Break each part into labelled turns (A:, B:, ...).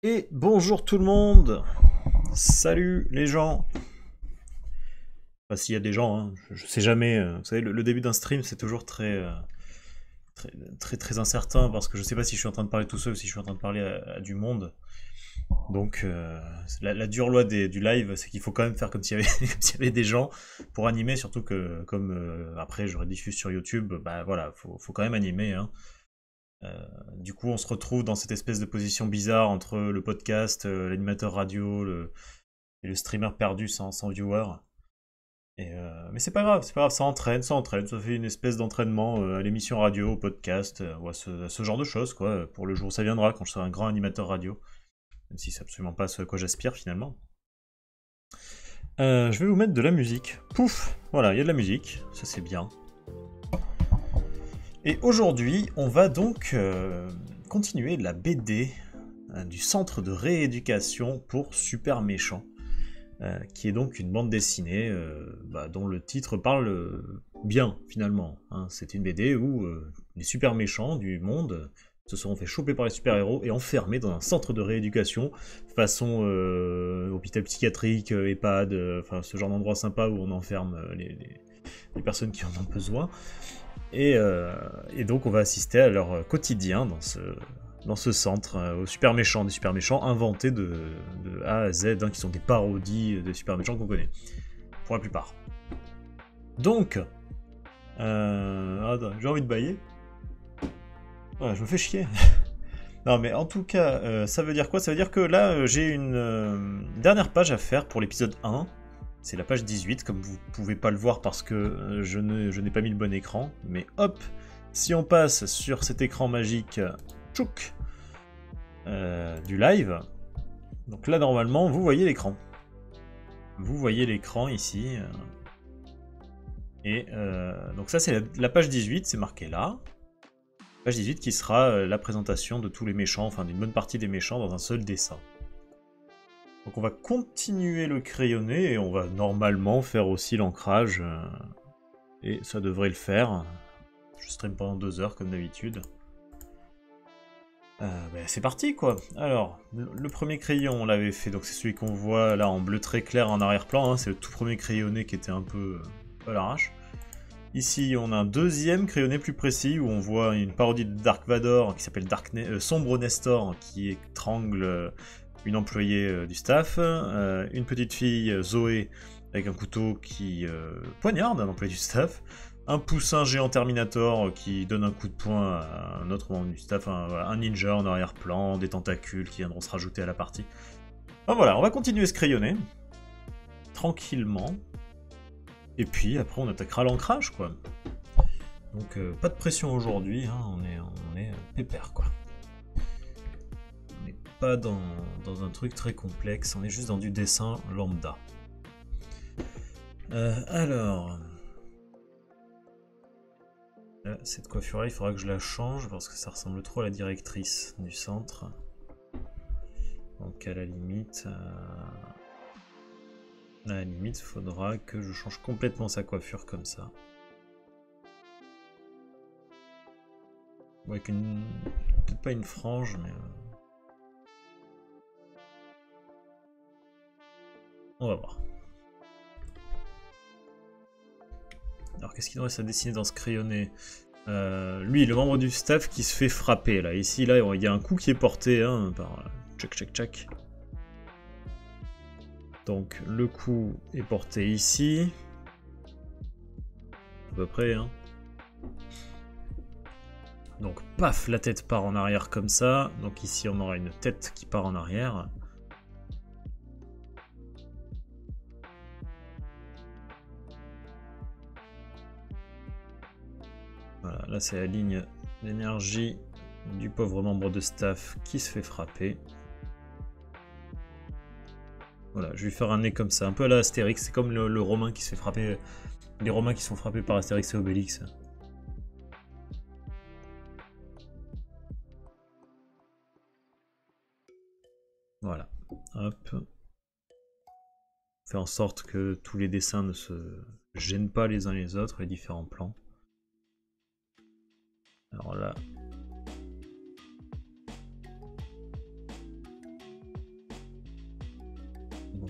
A: Et bonjour tout le monde. Salut les gens. Enfin, s'il y a des gens, hein, je sais jamais. Vous savez, le début d'un stream, c'est toujours très incertain parce que je sais pas si je suis en train de parler tout seul ou si je suis en train de parler à du monde. Donc, la dure loi du live, c'est qu'il faut quand même faire comme s'il y avait, comme s'il y avait des gens pour animer, surtout que comme après je rediffuse sur YouTube, bah voilà, faut quand même animer, hein. Du coup, on se retrouve dans cette espèce de position bizarre entre le podcast, l'animateur radio, et le streamer perdu sans viewer. Mais c'est pas grave, ça entraîne, ça fait une espèce d'entraînement à l'émission radio, au podcast, ou à ce genre de choses, quoi, pour le jour où ça viendra, quand je serai un grand animateur radio, même si c'est absolument pas ce à quoi j'aspire finalement. Je vais vous mettre de la musique. Pouf, voilà, il y a de la musique, ça c'est bien. Et aujourd'hui, on va donc continuer la BD du Centre de rééducation pour super méchants, qui est donc une bande dessinée dont le titre parle bien finalement, hein. C'est une BD où les super méchants du monde se seront fait choper par les super-héros et enfermés dans un centre de rééducation, façon hôpital psychiatrique, EHPAD, enfin ce genre d'endroit sympa où on enferme les personnes qui en ont besoin. Et donc on va assister à leur quotidien dans ce centre, aux super méchants, des super méchants inventés de A à Z, hein, qui sont des parodies des super méchants qu'on connaît, pour la plupart. Donc, attends, j'ai envie de bailler. Ouais, je me fais chier. Non mais en tout cas, ça veut dire quoi? Ça veut dire que là, j'ai une dernière page à faire pour l'épisode 1. C'est la page 18, comme vous pouvez pas le voir parce que je n'ai pas mis le bon écran. Mais hop, si on passe sur cet écran magique, tchouk, du live, donc là normalement vous voyez l'écran. Vous voyez l'écran ici. Donc ça c'est la page 18, c'est marqué là. Page 18 qui sera la présentation de tous les méchants, enfin d'une bonne partie des méchants dans un seul dessin. Donc on va continuer le crayonné et on va normalement faire aussi l'ancrage. Et ça devrait le faire. Je stream pendant 2 heures comme d'habitude. C'est parti quoi. Alors, le premier crayon on l'avait fait, donc c'est celui qu'on voit là en bleu très clair en arrière-plan, hein, c'est le tout premier crayonné qui était un peu à l'arrache. Ici on a un deuxième crayonné plus précis où on voit une parodie de Dark Vador qui s'appelle Sombre Nestor qui étrangle une employée du staff, une petite fille, Zoé, avec un couteau qui poignarde un employé du staff, un poussin géant Terminator qui donne un coup de poing à un autre membre du staff, un ninja en arrière-plan, des tentacules qui viendront se rajouter à la partie. Enfin, voilà, on va continuer ce crayonné, tranquillement, et puis après on attaquera l'ancrage, quoi. Donc pas de pression aujourd'hui, hein, on est pépère, quoi. Pas dans un truc très complexe, on est juste dans du dessin lambda. Alors... Là, cette coiffure-là, il faudra que je la change parce que ça ressemble trop à la directrice du centre. Donc à la limite... il faudra que je change complètement sa coiffure comme ça. Avec une... peut-être pas une frange, mais... on va voir. Alors qu'est-ce qu'il nous reste à dessiner dans ce crayonné? Lui, le membre du staff qui se fait frapper là. Ici, là, il y a un coup qui est porté, hein, par tchac. Donc le coup est porté ici. À peu près, hein. Donc paf, la tête part en arrière comme ça. Donc ici, on aura une tête qui part en arrière. Voilà, là c'est la ligne d'énergie du pauvre membre de staff qui se fait frapper. Voilà, je vais lui faire un nez comme ça, un peu à la Astérix, c'est comme le Romain qui se fait frapper, les Romains qui sont frappés par Astérix et Obélix. Voilà, hop. Fait en sorte que tous les dessins ne se gênent pas les uns les autres, les différents plans. Alors là...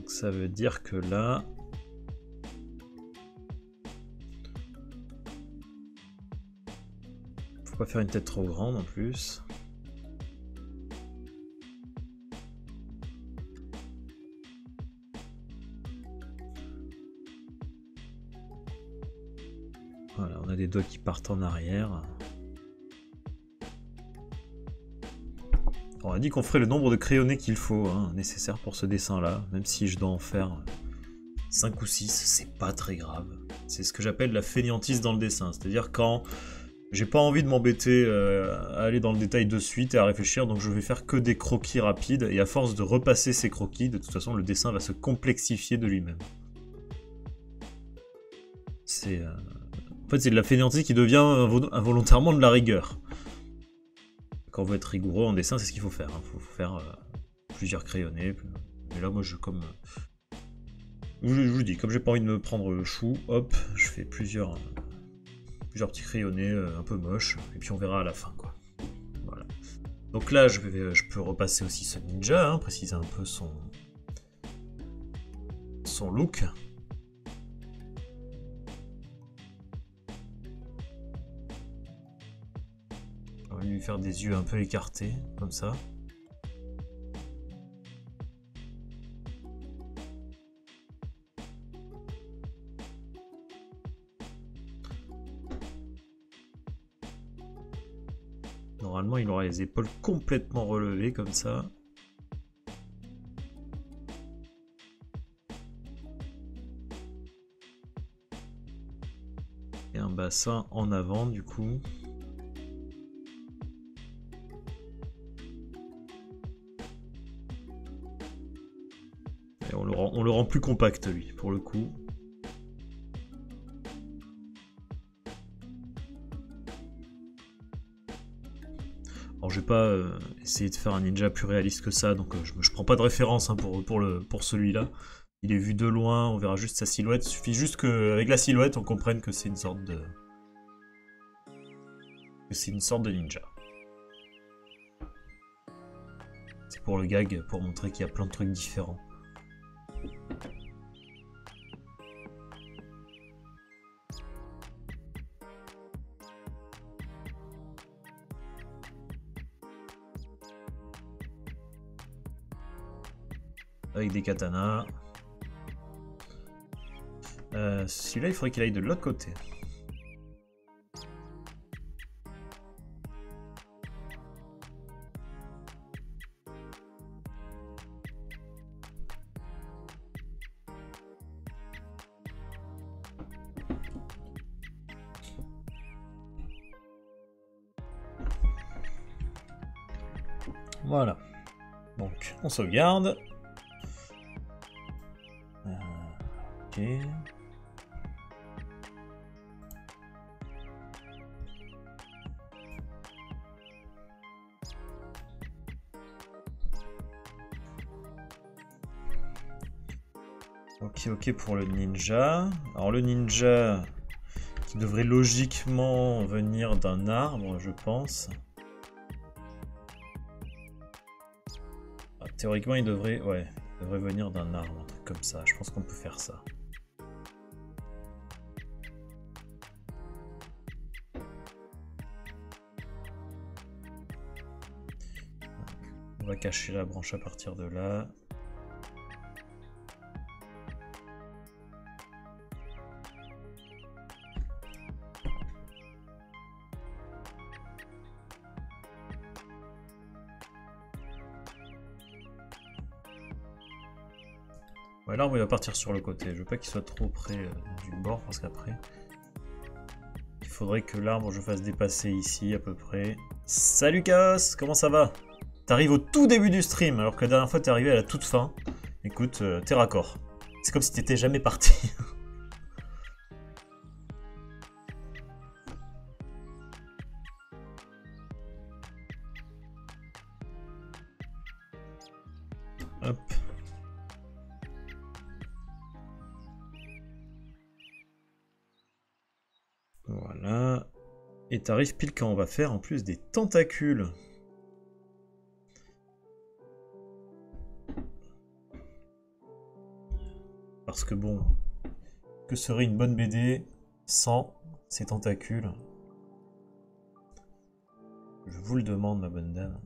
A: Donc ça veut dire que là... Faut pas faire une tête trop grande en plus. Voilà, on a des doigts qui partent en arrière. On a dit qu'on ferait le nombre de crayonnés qu'il faut, hein, nécessaire pour ce dessin-là, même si je dois en faire 5 ou 6, c'est pas très grave. C'est ce que j'appelle la fainéantise dans le dessin, c'est-à-dire quand j'ai pas envie de m'embêter à aller dans le détail de suite et à réfléchir, donc je vais faire que des croquis rapides, et à force de repasser ces croquis, de toute façon le dessin va se complexifier de lui-même. C'est... En fait c'est de la fainéantise qui devient involontairement de la rigueur. Quand on veut être rigoureux en dessin, c'est ce qu'il faut faire. Il faut faire plusieurs crayonnés. Mais là, moi, je vous dis, comme j'ai pas envie de me prendre le chou, hop, je fais plusieurs petits crayonnés un peu moches. Et puis on verra à la fin, quoi. Voilà. Donc là, je peux repasser aussi ce ninja, hein, préciser un peu son look. On va lui faire des yeux un peu écartés, comme ça. Normalement, il aura les épaules complètement relevées, comme ça. Et un bassin en avant, du coup. Et on le rend plus compact, lui, pour le coup. Alors je vais pas essayer de faire un ninja plus réaliste que ça, donc je prends pas de référence hein, pour celui-là. Il est vu de loin, on verra juste sa silhouette. Il suffit juste qu'avec la silhouette, on comprenne que c'est une sorte de... ninja. C'est pour le gag, pour montrer qu'il y a plein de trucs différents. Avec des katanas. Celui-là, il faudrait qu'il aille de l'autre côté. Voilà. Donc, on sauvegarde. Ok. Ok pour le ninja. Alors le ninja qui devrait logiquement venir d'un arbre, je pense. Théoriquement, il devrait venir d'un arbre, un truc comme ça. Je pense qu'on peut faire ça. On va cacher la branche à partir de là. Ouais, l'arbre il va partir sur le côté. Je veux pas qu'il soit trop près du bord parce qu'après il faudrait que l'arbre je fasse dépasser ici à peu près. Salut Chaos, comment ça va? T'arrives au tout début du stream alors que la dernière fois t'es arrivé à la toute fin. Écoute, t'es raccord. C'est comme si t'étais jamais parti. Hop. Voilà. Et t'arrives pile quand on va faire en plus des tentacules. Parce que bon, que serait une bonne BD sans ces tentacules? Je vous le demande, ma bonne dame.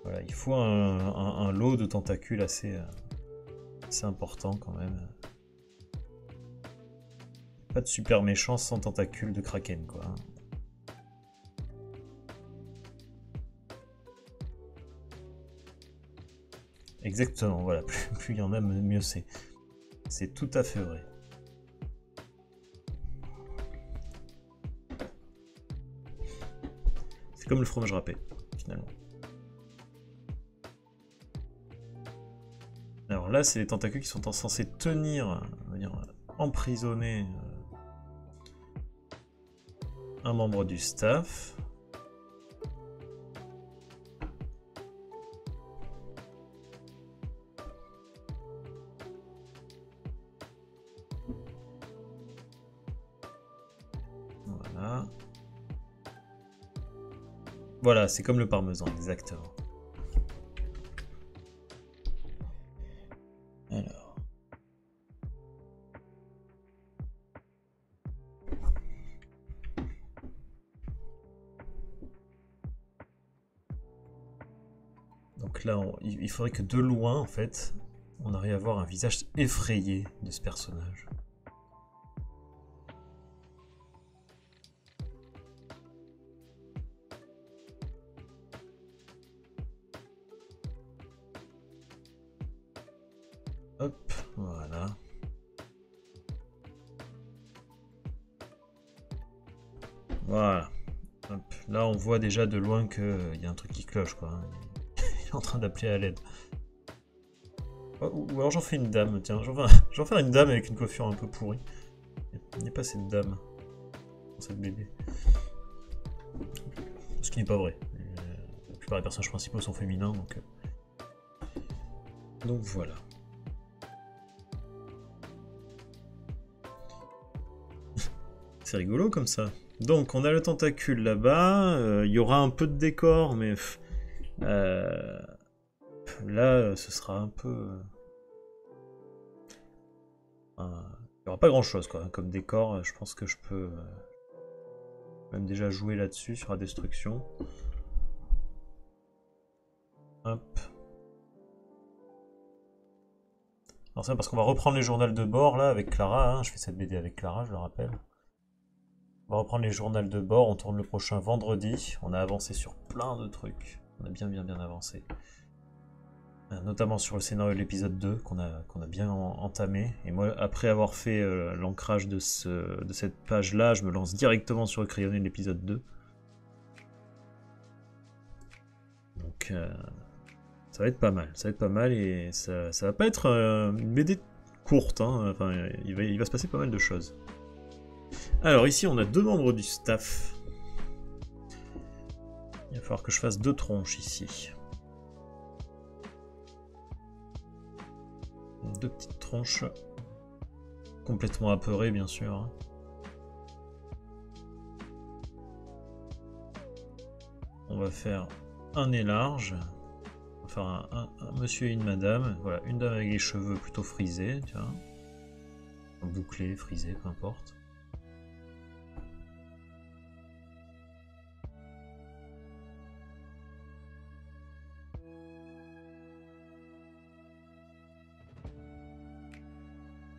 A: Voilà, il faut un lot de tentacules assez important quand même. Pas de super méchant sans tentacules de kraken, quoi. Exactement, voilà, plus il y en a, mieux c'est. C'est tout à fait vrai. C'est comme le fromage râpé, finalement. Alors là, c'est les tentacules qui sont censés tenir, on va dire, emprisonner un membre du staff. Voilà. Voilà, c'est comme le parmesan, exactement. Alors. Donc là, il faudrait que de loin, en fait, on arrive à voir un visage effrayé de ce personnage. Hop, voilà. Voilà. Hop. Là, on voit déjà de loin qu'il y a un truc qui cloche, quoi. Il est en train d'appeler à l'aide. Ou alors j'en fais une dame, tiens. J'en fais une dame avec une coiffure un peu pourrie. Il n'y a pas assez de dames dans cette BD. Ce qui n'est pas vrai. La plupart des personnages principaux sont féminins, donc voilà. C'est rigolo comme ça. Donc on a le tentacule là-bas, il y aura un peu de décor, mais là ce sera un peu... il n'y aura pas grand-chose quoi, comme décor, je pense que je peux même déjà jouer là-dessus, sur la destruction. Hop. Alors c'est parce qu'on va reprendre les journaux de bord là avec Clara, hein. Je fais cette BD avec Clara, je le rappelle. On va reprendre les journaux de bord, on tourne le prochain vendredi. On a avancé sur plein de trucs. On a bien avancé. Notamment sur le scénario de l'épisode 2 qu'on a bien entamé. Et moi, après avoir fait l'ancrage de cette page-là, je me lance directement sur le crayonné de l'épisode 2. Donc ça va être pas mal. Ça va être pas mal et ça va pas être une BD courte. Hein. Enfin, il va se passer pas mal de choses. Alors ici, on a 2 membres du staff. Il va falloir que je fasse 2 tronches ici. 2 petites tronches. Complètement apeurées, bien sûr. On va faire un nez large. On va faire un monsieur et une madame. Voilà, une dame avec les cheveux plutôt frisés, tu vois. Bouclés, frisés, peu importe.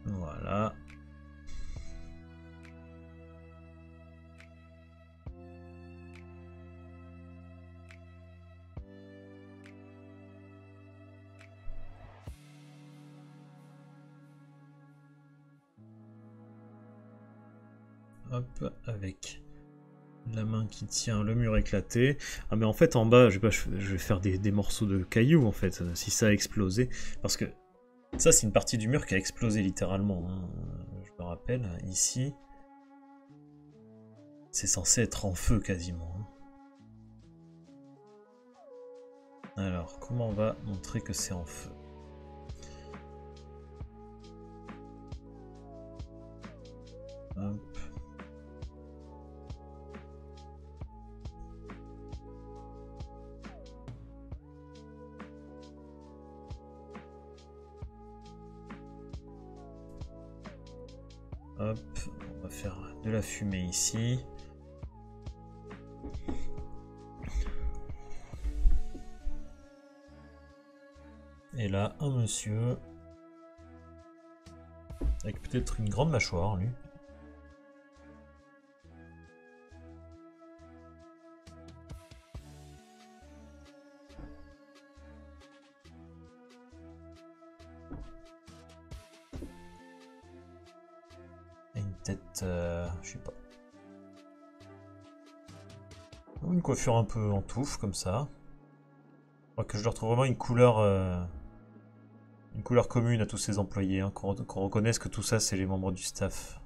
A: Voilà. Hop, avec la main qui tient le mur éclaté. Ah mais en fait en bas, je vais faire des morceaux de cailloux en fait, si ça a explosé. Parce que ça c'est une partie du mur qui a explosé littéralement. Hein. Je me rappelle, ici, c'est censé être en feu quasiment. Alors, comment on va montrer que c'est en feu? Hop. Hop, on va faire de la fumée ici. Et là, un monsieur. Avec peut-être une grande mâchoire, lui. Et une tête, je sais pas. Une coiffure un peu en touffe, comme ça. Faudra que je leur trouve vraiment une couleur commune à tous ces employés, hein, qu'on reconnaisse que tout ça, c'est les membres du staff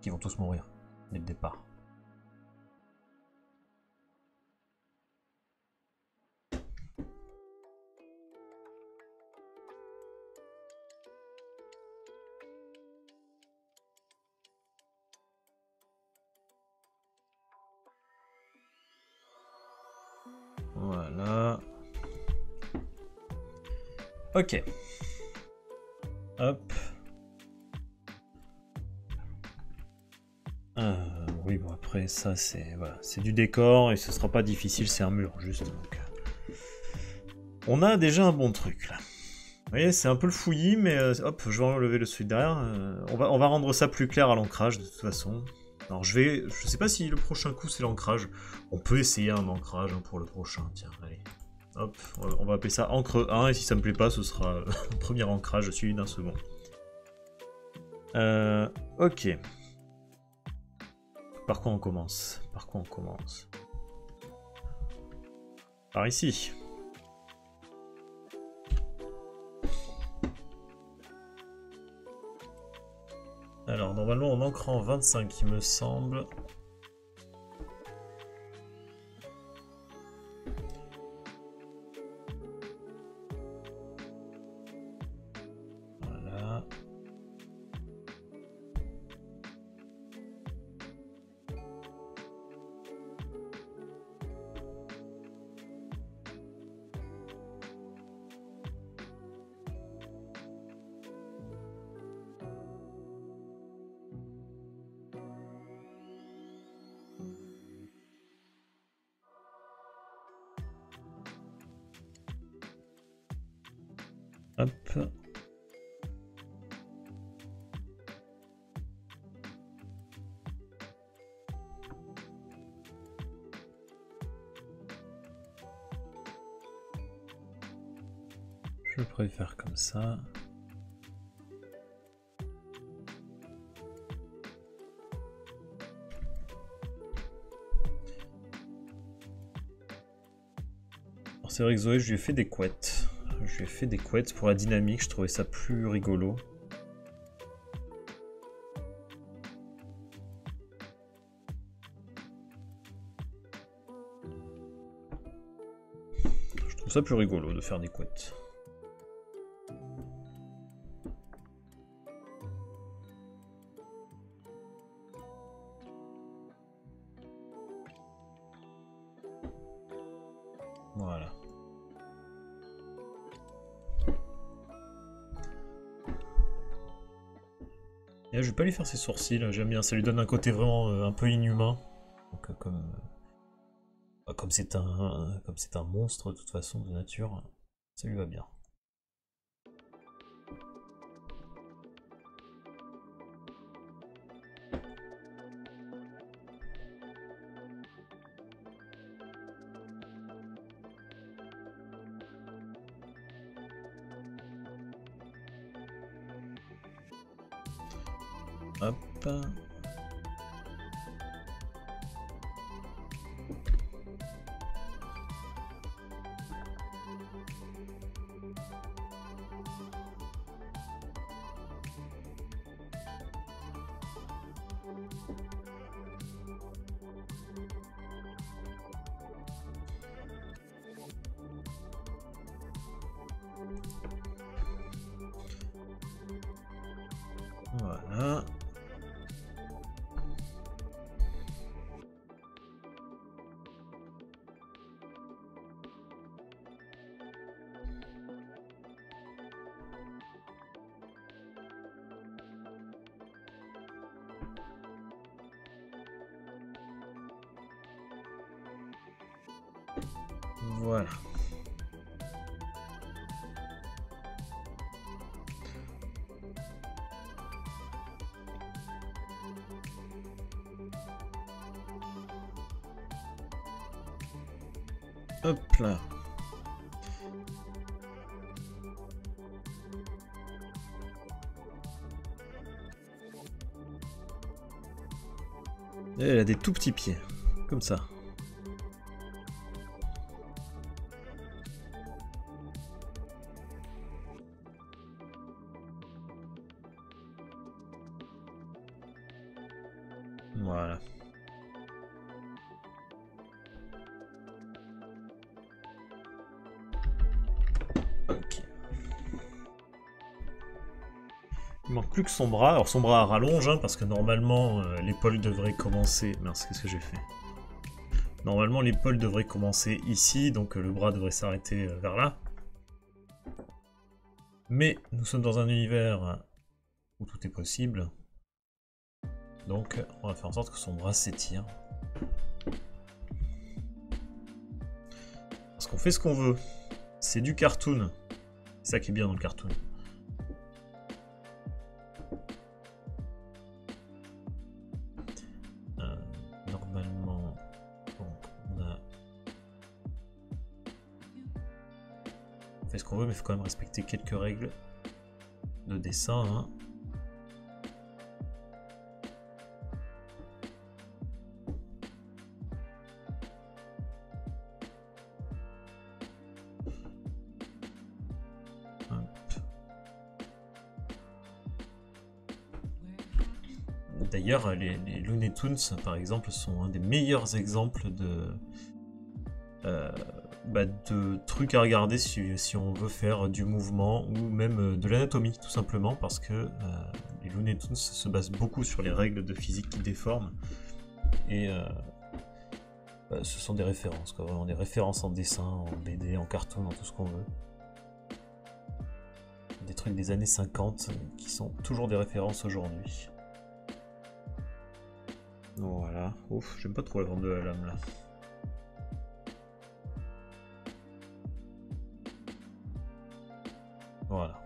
A: qui vont tous mourir dès le départ. Voilà. Ok. Hop. Oui, bon, après, ça, c'est voilà, c'est du décor et ce sera pas difficile, c'est un mur, juste. Donc. On a déjà un bon truc, là. Vous voyez, c'est un peu le fouillis, mais hop, je vais enlever le suite derrière. On va rendre ça plus clair à l'ancrage, de toute façon. Alors, je sais pas si le prochain coup, c'est l'ancrage. On peut essayer un ancrage hein, pour le prochain, tiens, allez. Hop, on va appeler ça encre 1, et si ça me plaît pas, ce sera le premier ancrage suivi d'un second. Ok. Par quoi on commence? Par ici. Alors, normalement, on ancre en 25, il me semble. Voilà. Hop. Je préfère comme ça. Alors c'est vrai que Zoé, je lui ai fait des couettes. Je lui ai fait des couettes pour la dynamique, je trouvais ça plus rigolo. Je trouve ça plus rigolo de faire des couettes. Voilà. Et là, je vais pas lui faire ses sourcils, j'aime bien, ça lui donne un côté vraiment un peu inhumain. Donc, comme c'est un monstre de toute façon de nature, ça lui va bien. Hop. Voilà. Voilà. Hop là. Et elle a des tout petits pieds, comme ça. Voilà. Ok. Il manque plus que son bras. Alors son bras rallonge, hein, parce que normalement l'épaule devrait commencer... Mince, qu'est-ce que j'ai fait? Normalement l'épaule devrait commencer ici, donc le bras devrait s'arrêter vers là. Mais nous sommes dans un univers où tout est possible. Donc on va faire en sorte que son bras s'étire. Parce qu'on fait ce qu'on veut. C'est du cartoon. C'est ça qui est bien dans le cartoon. Normalement, donc, on fait ce qu'on veut, mais il faut quand même respecter quelques règles de dessin. Hein. D'ailleurs, les Looney Tunes, par exemple, sont un des meilleurs exemples de trucs à regarder si on veut faire du mouvement ou même de l'anatomie, tout simplement, parce que les Looney Tunes se basent beaucoup sur les règles de physique qui déforment. Et ce sont des références, quoi, vraiment des références en dessin, en BD, en cartoon, en tout ce qu'on veut. Des trucs des années 50 qui sont toujours des références aujourd'hui. Voilà. Ouf, j'aime pas trop la forme de la lame là. Voilà.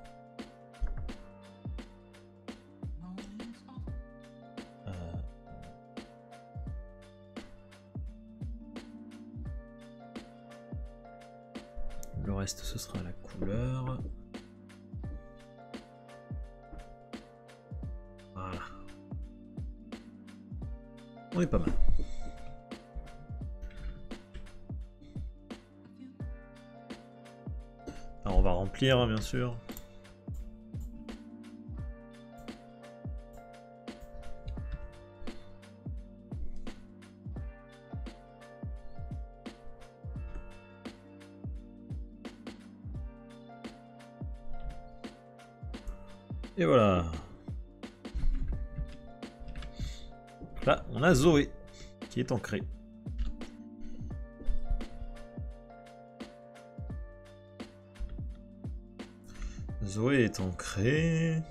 A: Le reste, ce sera la couleur. Voilà. On est pas mal. Alors on va remplir, hein, bien sûr. Et voilà. Là, on a Zoé qui est ancrée. Zoé est ancrée.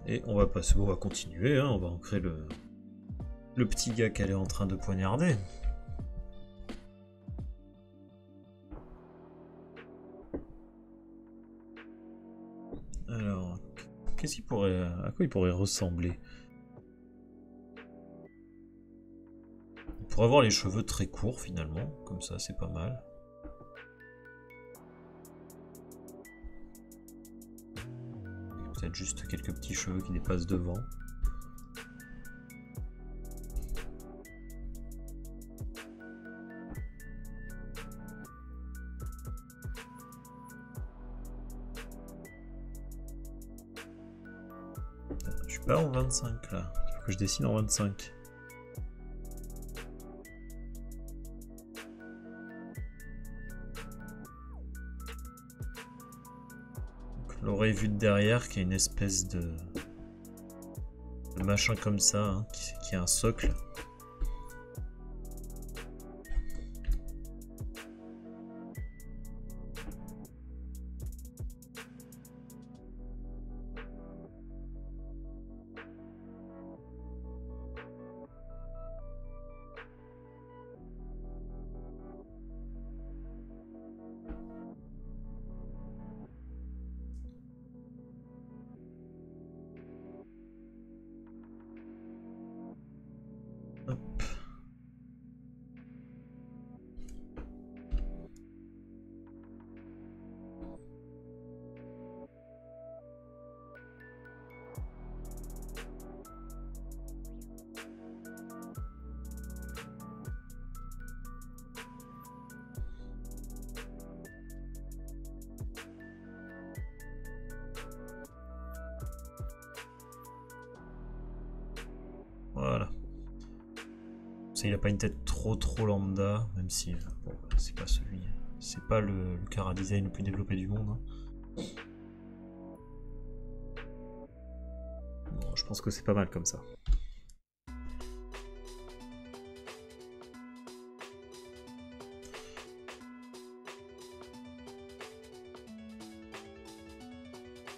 A: Et on va passer, bon, on va continuer, hein, on va ancrer le petit gars qu'elle est en train de poignarder. Alors, qu'est-ce qu'il pourrait, à quoi il pourrait ressembler? Il pourrait avoir les cheveux très courts finalement, comme ça c'est pas mal. Peut-être juste quelques petits cheveux qui dépassent devant. Je suis pas en 25 là, il faut que je dessine en 25. L'oreille vue de derrière qui a une espèce de machin comme ça, hein, qui a un socle. il a pas une tête trop lambda, même si bon, c'est pas celui, c'est pas le Cara design le plus développé du monde. Hein. Bon, je pense que c'est pas mal comme ça.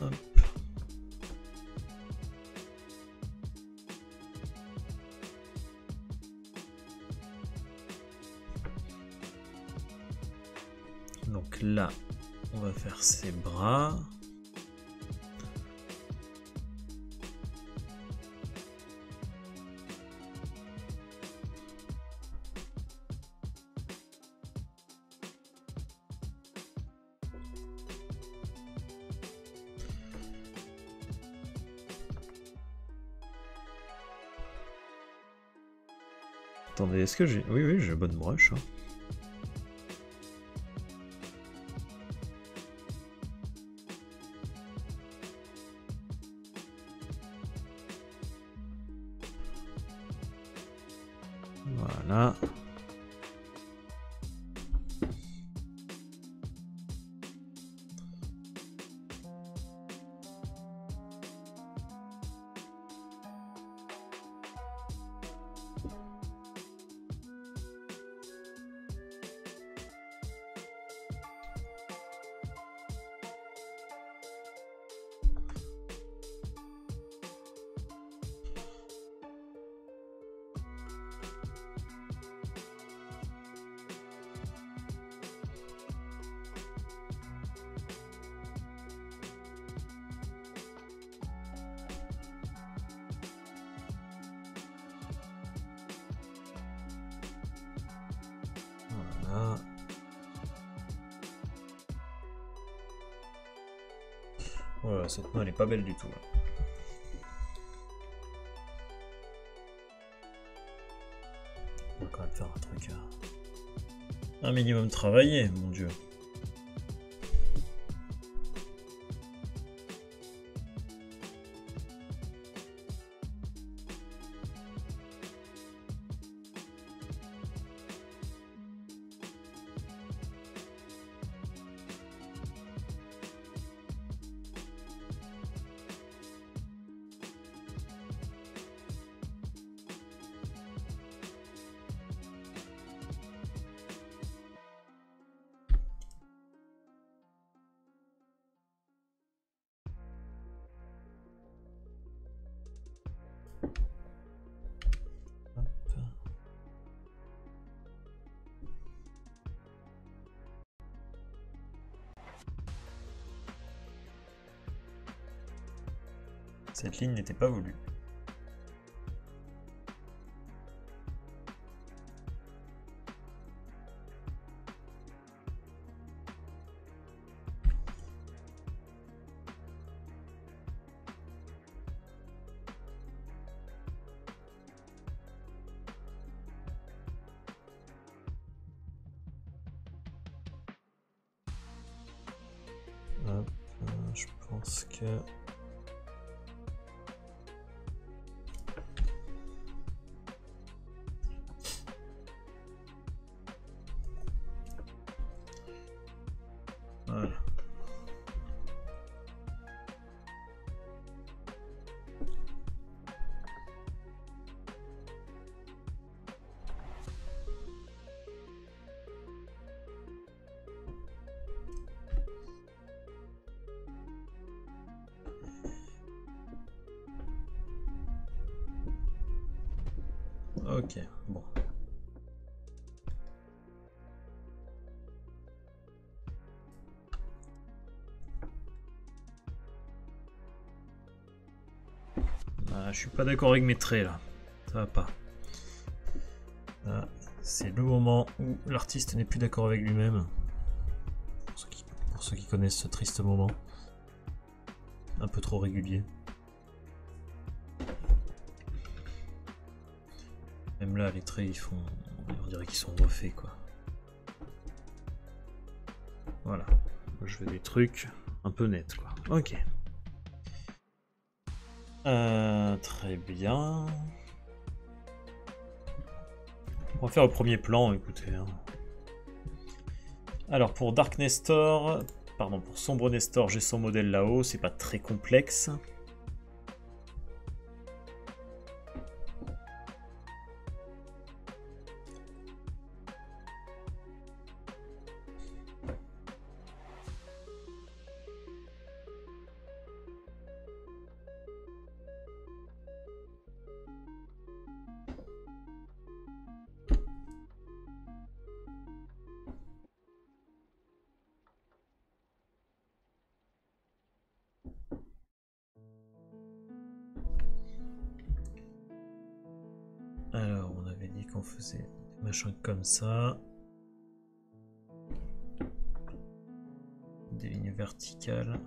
A: Hop. Donc là, on va faire ses bras. Attendez, est-ce que j'ai... Oui, j'ai la bonne broche. Hein. Voilà. Voilà. Voilà, cette main elle est pas belle du tout. Là. On va quand même faire un truc. Un minimum travaillé, mon dieu. Cette ligne n'était pas voulue. Hop, je pense que... Voilà. Ok, bon. Ah, je suis pas d'accord avec mes traits là. Ça va pas. Ah, c'est le moment où l'artiste n'est plus d'accord avec lui-même. Pour ceux qui connaissent ce triste moment. Un peu trop régulier. Même là, les traits, ils font... On dirait qu'ils sont refaits, quoi. Voilà. Je veux des trucs un peu nets, quoi. Ok. Très bien. On va faire le premier plan, écoutez. Hein. Alors pour Dark Nestor, pardon, pour Sombre Nestor, j'ai son modèle là-haut, c'est pas très complexe. Alors, on avait dit qu'on faisait des machins comme ça. Des lignes verticales.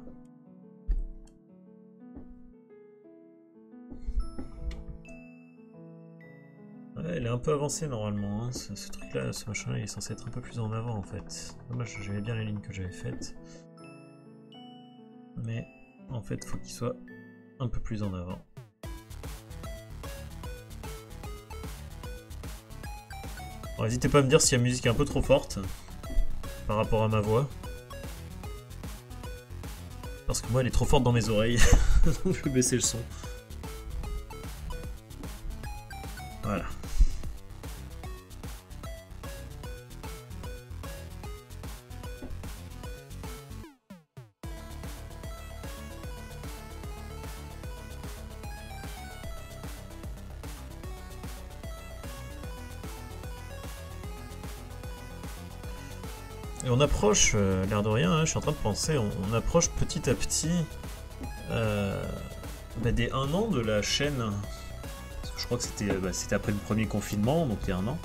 A: Ouais, elle est un peu avancée normalement. Hein. Ce truc-là, ce machin-là, il est censé être un peu plus en avant en fait. Dommage, j'aimais bien les lignes que j'avais faites. Mais en fait, il faut qu'il soit un peu plus en avant. N'hésitez pas à me dire si la musique est un peu trop forte par rapport à ma voix. Parce que moi elle est trop forte dans mes oreilles. Donc je vais baisser le son. Voilà. Et on approche, l'air de rien, hein, je suis en train de penser, on approche petit à petit des 1 an de la chaîne. Parce que je crois que c'était après le premier confinement, donc il y a 1 an.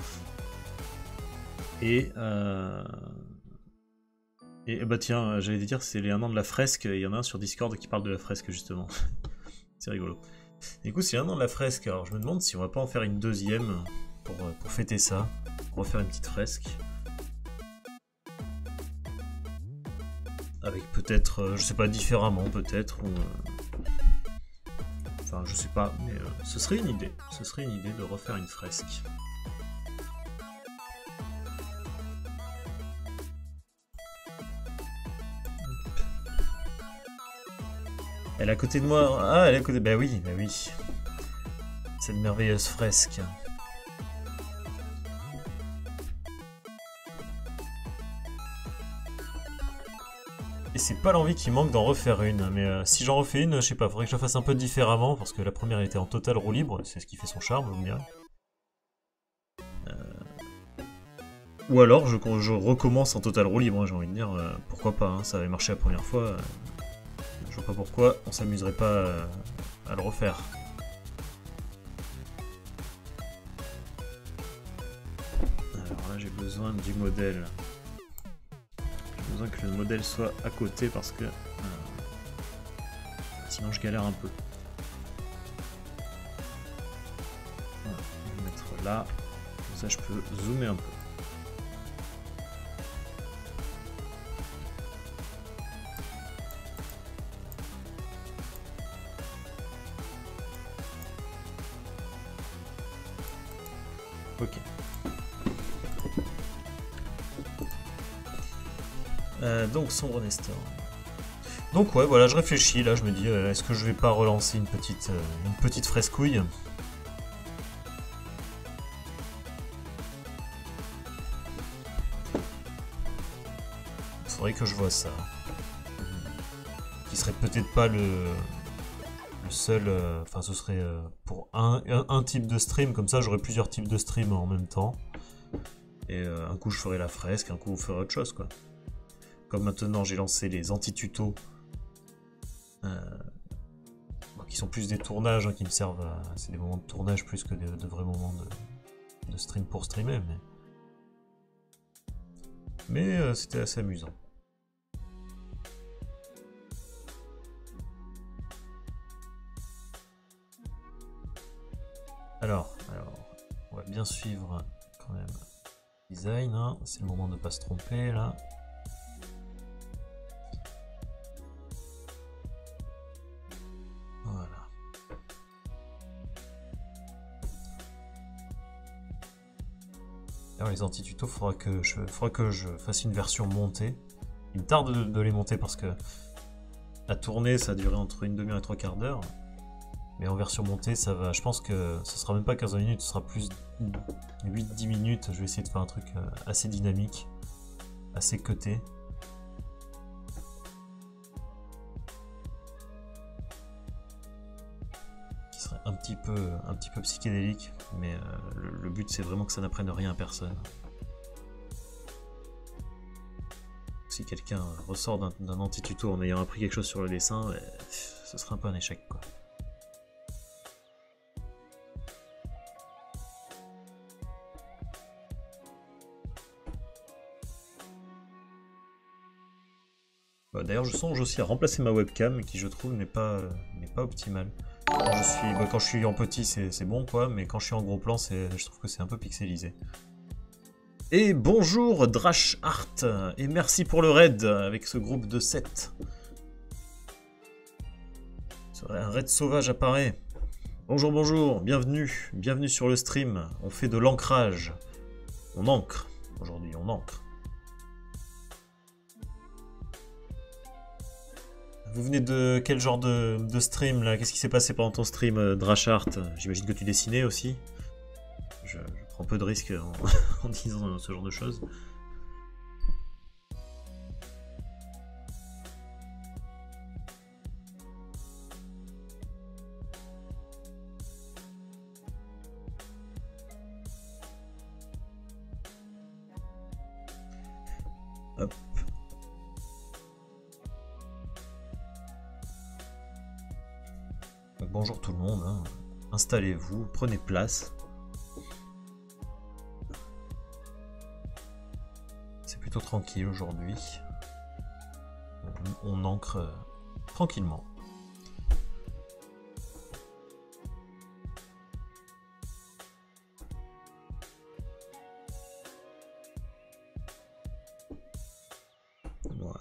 A: Et bah tiens, j'allais dire, c'est les 1 an de la fresque, il y en a un sur Discord qui parle de la fresque justement. C'est rigolo. Du coup, c'est 1 an de la fresque, alors je me demande si on va pas en faire une deuxième pour fêter ça, pour refaire une petite fresque. Avec peut-être, je sais pas, différemment peut-être, ou... Enfin, je sais pas, mais ce serait une idée. Ce serait une idée de refaire une fresque. Elle est à côté de moi. Ah, elle est à côté... Bah oui, bah oui. Cette merveilleuse fresque. Et c'est pas l'envie qui manque d'en refaire une, mais si j'en refais une, je sais pas, faudrait que je la fasse un peu différemment, parce que la première elle était en total roue libre, c'est ce qui fait son charme, vous me direz. Ou alors je recommence en total roue libre, hein, j'ai envie de dire, pourquoi pas, hein, ça avait marché la première fois, je vois pas pourquoi on s'amuserait pas à le refaire. Alors là j'ai besoin du modèle. J'ai besoin que le modèle soit à côté parce que sinon je galère un peu. Voilà, je vais le mettre là, comme ça je peux zoomer un peu. Ok. Donc Sombre Nestor. Donc ouais, voilà, je réfléchis, là, je me dis, est-ce que je vais pas relancer une petite frescouille? Il faudrait que je vois ça. Qui serait peut-être pas le seul... Enfin, ce serait pour un type de stream, comme ça j'aurais plusieurs types de stream en même temps. Et un coup je ferai la fresque, un coup on ferait autre chose, quoi. Comme maintenant j'ai lancé les anti-tutos, qui sont plus des tournages, hein, qui me servent à... C'est des moments de tournage plus que de vrais moments de stream pour streamer, mais c'était assez amusant. Alors, on va bien suivre quand même le design, hein. C'est le moment de ne pas se tromper là. Voilà. Alors les anti-tutos, faudra que je fasse une version montée. Il me tarde de les monter parce que la tournée ça a duré entre une demi-heure et 3/4 d'heure. Mais en version montée ça va, je pense que ce sera même pas 15 minutes, ce sera plus 8-10 minutes. Je vais essayer de faire un truc assez dynamique, assez cuté. Qui serait un petit peu psychédélique, mais le but c'est vraiment que ça n'apprenne rien à personne. Si quelqu'un ressort d'un anti-tuto en ayant appris quelque chose sur le dessin, ce serait un peu un échec quoi. D'ailleurs je songe aussi à remplacer ma webcam qui je trouve n'est pas optimale. Quand je suis en petit c'est bon quoi, mais quand je suis en gros plan je trouve que c'est un peu pixelisé. Et bonjour Drash Art, et merci pour le raid avec ce groupe de 7. Un raid sauvage apparaît. Bonjour, bonjour, bienvenue sur le stream. On fait de l'ancrage. On ancre. Aujourd'hui, on ancre. Vous venez de quel genre de stream là? Qu'est-ce qui s'est passé pendant ton stream, Drashart? J'imagine que tu dessinais aussi. Je prends peu de risques en disant ce genre de choses. Hop. Donc, bonjour tout le monde, hein. Installez-vous, prenez place. C'est plutôt tranquille aujourd'hui. On ancre tranquillement. Voilà.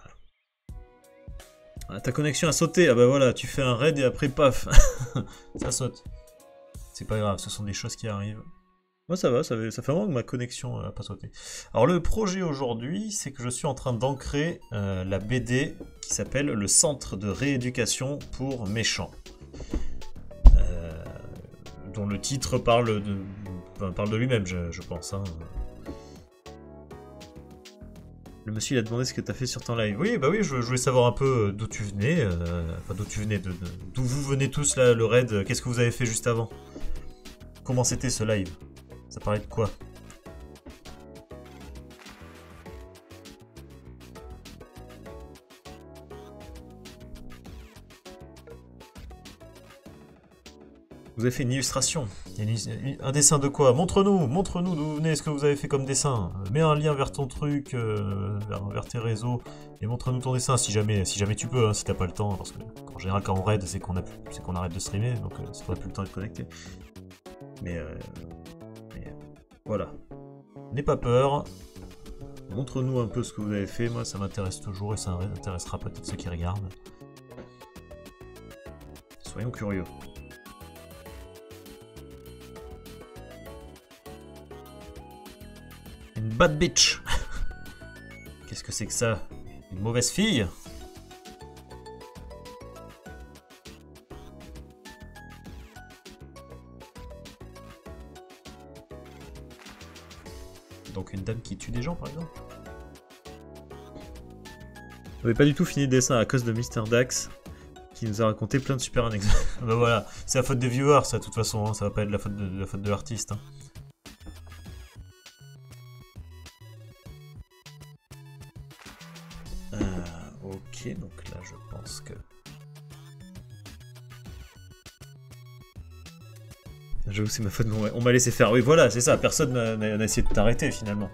A: Ah, ta connexion a sauté. Ah bah voilà, tu fais un raid et après paf, ça saute. C'est pas grave, ce sont des choses qui arrivent. Moi ça va, ça fait un moment que ma connexion n'a pas sauté. Alors le projet aujourd'hui, c'est que je suis en train d'ancrer la BD qui s'appelle Le Centre de Rééducation pour Méchants. Dont le titre parle de lui-même, je pense. Hein. Le monsieur il a demandé ce que tu as fait sur ton live. Oui, bah oui, je voulais savoir un peu d'où tu venais. Enfin, d'où tu venais, d'où vous venez tous là, le raid. Qu'est-ce que vous avez fait juste avant? Comment c'était ce live? Ça parlait de quoi? Vous avez fait une illustration. Un dessin de quoi? Montre-nous d'où vous venez, ce que vous avez fait comme dessin. Mets un lien vers ton truc, vers tes réseaux, et montre-nous ton dessin si jamais tu peux, hein, si t'as pas le temps, parce que en général quand on raid c'est qu'on arrête de streamer, donc c'est qu'on a plus le temps de connecter. Mais voilà. N'aie pas peur. Montre-nous un peu ce que vous avez fait, moi ça m'intéresse toujours et ça intéressera peut-être ceux qui regardent. Soyons curieux. Une bad bitch. Qu'est-ce que c'est que ça? Une mauvaise fille? Donc une dame qui tue des gens par exemple? On n'avait pas du tout fini le dessin à cause de Mr. Dax qui nous a raconté plein de super anecdotes. Bah voilà, c'est la faute des viewers ça de toute façon, hein, ça va pas être la faute de l'artiste. Hein. Ok, donc là je pense que... J'avoue c'est ma faute, on m'a laissé faire. Oui voilà, c'est ça, personne n'a essayé de t'arrêter finalement.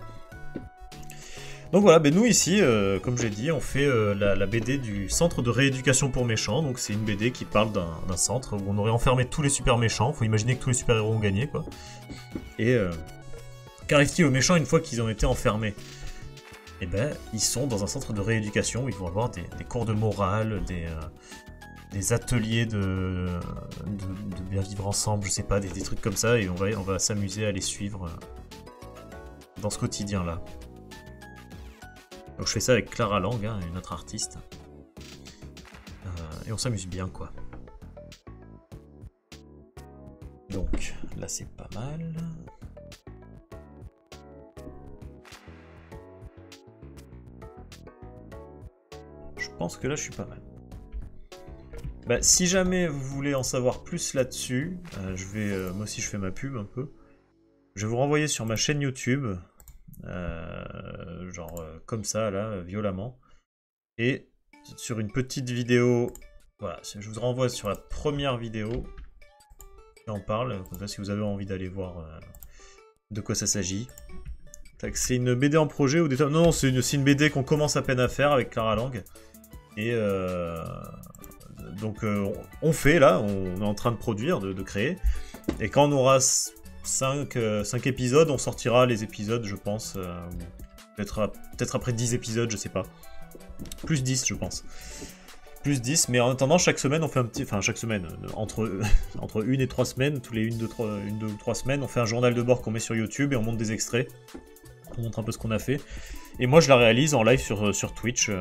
A: Donc voilà, ben nous ici, comme j'ai dit, on fait la BD du Centre de Rééducation pour Méchants. Donc c'est une BD qui parle d'un centre où on aurait enfermé tous les super méchants. Faut imaginer que tous les super héros ont gagné quoi. Et qu'arrive-t-il aux méchants une fois qu'ils ont été enfermés? Eh ben, ils sont dans un centre de rééducation où ils vont avoir des cours de morale, des ateliers de bien vivre ensemble, je sais pas, des trucs comme ça, et on va s'amuser à les suivre dans ce quotidien-là. Donc je fais ça avec Clara Lang, hein, une autre artiste. Et on s'amuse bien, quoi. Donc là c'est pas mal. Je pense que là je suis pas mal. Bah, si jamais vous voulez en savoir plus là-dessus, je vais, moi aussi je fais ma pub un peu. Je vais vous renvoyer sur ma chaîne YouTube, genre comme ça là, violemment. Et sur une petite vidéo, voilà, je vous renvoie sur la première vidéo qui en parle, comme ça si vous avez envie d'aller voir de quoi ça s'agit. C'est une BD en projet ou des... Non, c'est une BD qu'on commence à peine à faire avec Clara Lang. Et donc on fait là, on est en train de produire, de créer. Et quand on aura 5 épisodes, on sortira les épisodes, je pense. Peut-être après 10 épisodes, je sais pas. Plus 10, je pense. Plus 10, mais en attendant, chaque semaine, on fait un petit... Enfin, chaque semaine, entre 1 et 3 semaines, tous les 1, 2 ou 3 semaines, on fait un journal de bord qu'on met sur YouTube et on monte des extraits. On montre un peu ce qu'on a fait. Et moi, je la réalise en live sur Twitch,